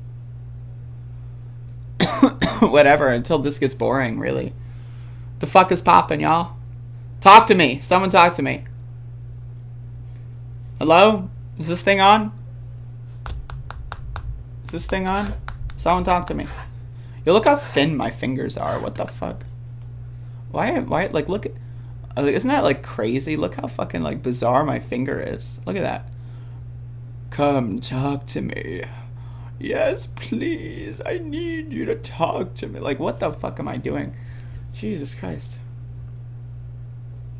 whatever, until this gets boring, really. The fuck is poppin', y'all? Talk to me. Someone talk to me. Hello? Is this thing on? Is this thing on? Someone talk to me. Yo, look how thin my fingers are. What the fuck? Why, like, look at... Isn't that, like, crazy? Look how fucking, like, bizarre my finger is. Look at that. Come talk to me. Yes, please. I need you to talk to me. Like, what the fuck am I doing? Jesus Christ.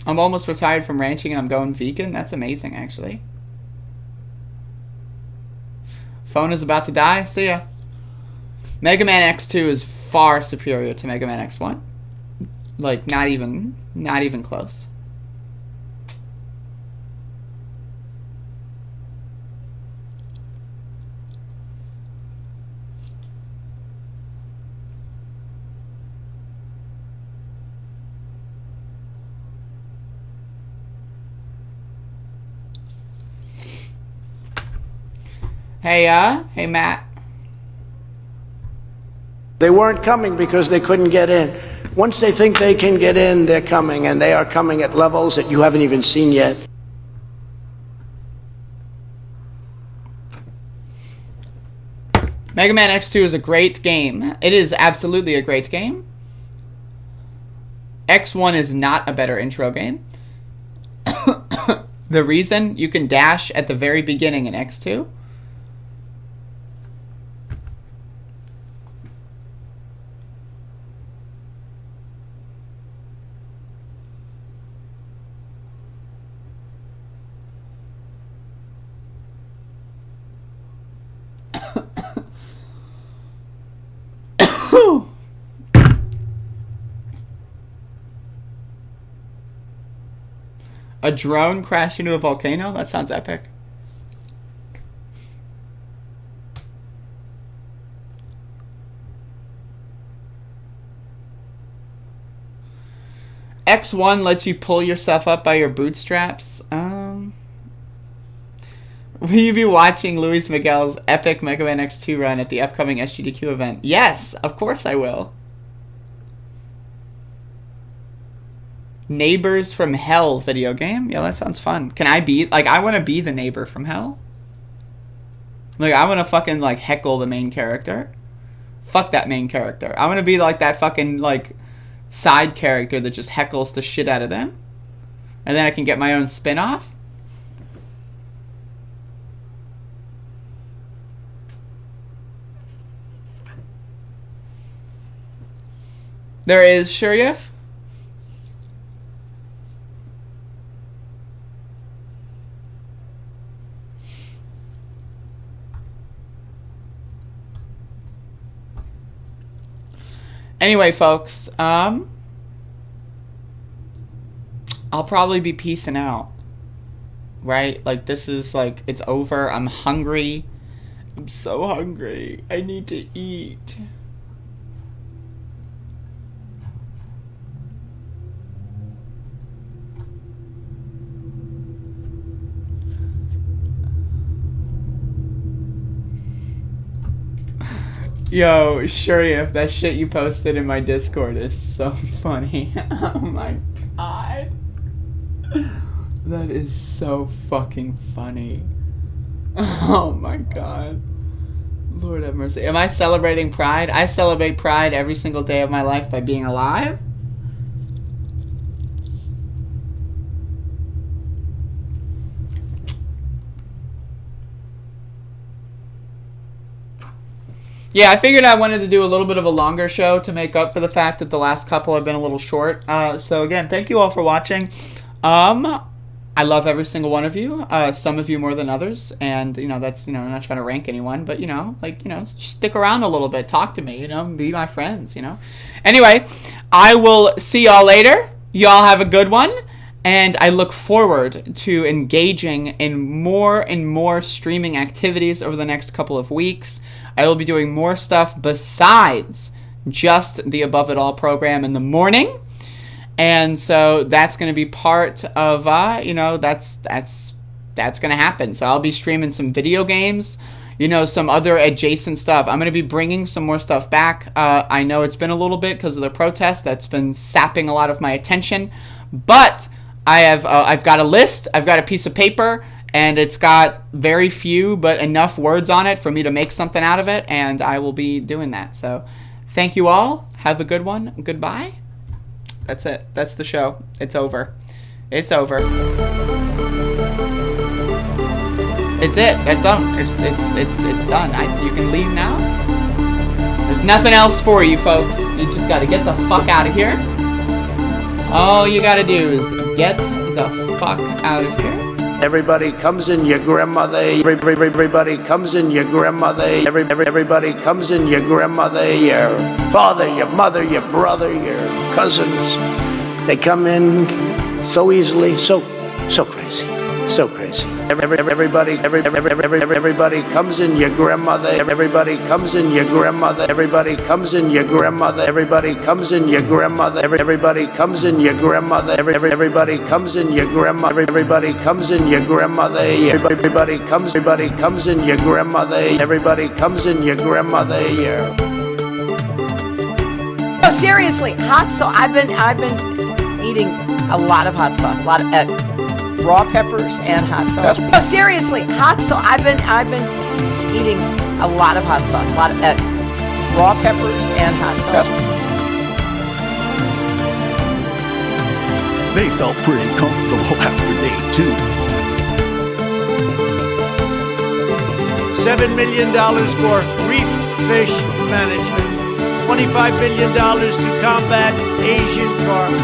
I'm almost retired from ranching and I'm going vegan. That's amazing, actually. Phone is about to die. See ya. Mega Man X2 is far superior to Mega Man X1. Like, not even close. Hey, Matt. They weren't coming because they couldn't get in. Once they think they can get in, they're coming, and they are coming at levels that you haven't even seen yet. Mega Man X2 is a great game. It is absolutely a great game. X1 is not a better intro game. The reason you can dash at the very beginning in X2... A drone crashed into a volcano? That sounds epic. X1 lets you pull yourself up by your bootstraps. Will you be watching Luis Miguel's epic Mega Man X2 run at the upcoming SGDQ event? Yes, of course I will. Neighbors from Hell video game? Yeah, that sounds fun. Can I be, like, I want to be the neighbor from Hell. Like, I want to fucking, like, heckle the main character. Fuck that main character. I want to be, like, that fucking, like, side character that just heckles the shit out of them. And then I can get my own spin-off. There is Shuryev. Anyway, folks, I'll probably be peacing out, right? Like, this is, like, it's over. I'm hungry. I'm so hungry. I need to eat. Yo, Shuryev, that shit you posted in my Discord is so funny. Oh my god. That is so fucking funny. Oh my god. Lord have mercy. Am I celebrating Pride? I celebrate Pride every single day of my life by being alive. Yeah, I figured I wanted to do a little bit of a longer show to make up for the fact that the last couple have been a little short. So again, thank you all for watching. I love every single one of you. Some of you more than others, and that's I'm not trying to rank anyone, but stick around a little bit, talk to me, be my friends, Anyway, I will see y'all later. Y'all have a good one. And I look forward to engaging in more and more streaming activities over the next couple of weeks. I will be doing more stuff besides just the Above It All program in the morning. And so that's going to be part of, that's going to happen. So I'll be streaming some video games, some other adjacent stuff. I'm going to be bringing some more stuff back. I know it's been a little bit because of the protest that's been sapping a lot of my attention, but I've got a list, I've got a piece of paper, and it's got very few but enough words on it for me to make something out of it, and I will be doing that. So thank you all. Have a good one. Goodbye. That's it. That's the show. It's over. It's over. It's it. It's on. It's done. You can leave now. There's nothing else for you folks. You just got to get the fuck out of here. All you got to do is get the fuck out of here. Everybody comes in your grandmother. Everybody comes in your grandmother. Everybody comes in your grandmother, your father, your mother, your brother, your cousins. They come in so easily, so crazy, so crazy. Everybody comes in your grandmother. Everybody comes in your grandmother. Everybody comes in your grandmother. Everybody comes in your grandmother. Everybody comes in your grandmother. Everybody comes in your grandmother. Everybody comes in your grandmother. Everybody comes in your grandmother. Everybody comes in your grandmother. No, seriously, hot sauce. I've been eating a lot of hot sauce, a lot of raw peppers and hot sauce. No, seriously, hot sauce. I've been eating a lot of hot sauce, a lot of raw peppers and hot sauce. They felt pretty comfortable after day 2. $7 million for reef fish management. $25 million to combat Asian carp.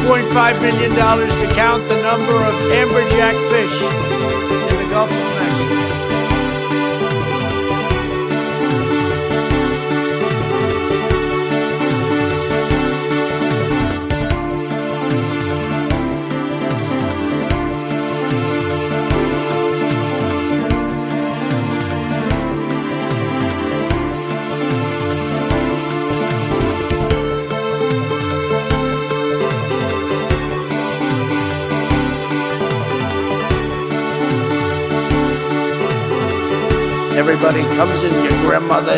$2.5 million to count the number of amberjack fish in the Gulf of Mexico. Everybody comes in your grandmother.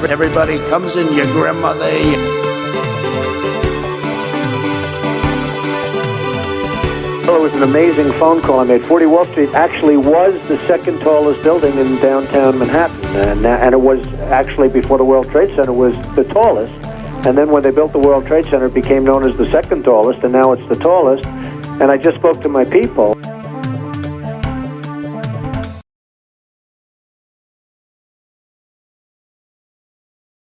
Everybody comes in your grandmother. It was an amazing phone call I made. 40 Wall Street actually was the second tallest building in downtown Manhattan, and it was actually, before the World Trade Center, was the tallest. And then when they built the World Trade Center, it became known as the second tallest, and now it's the tallest. And I just spoke to my people.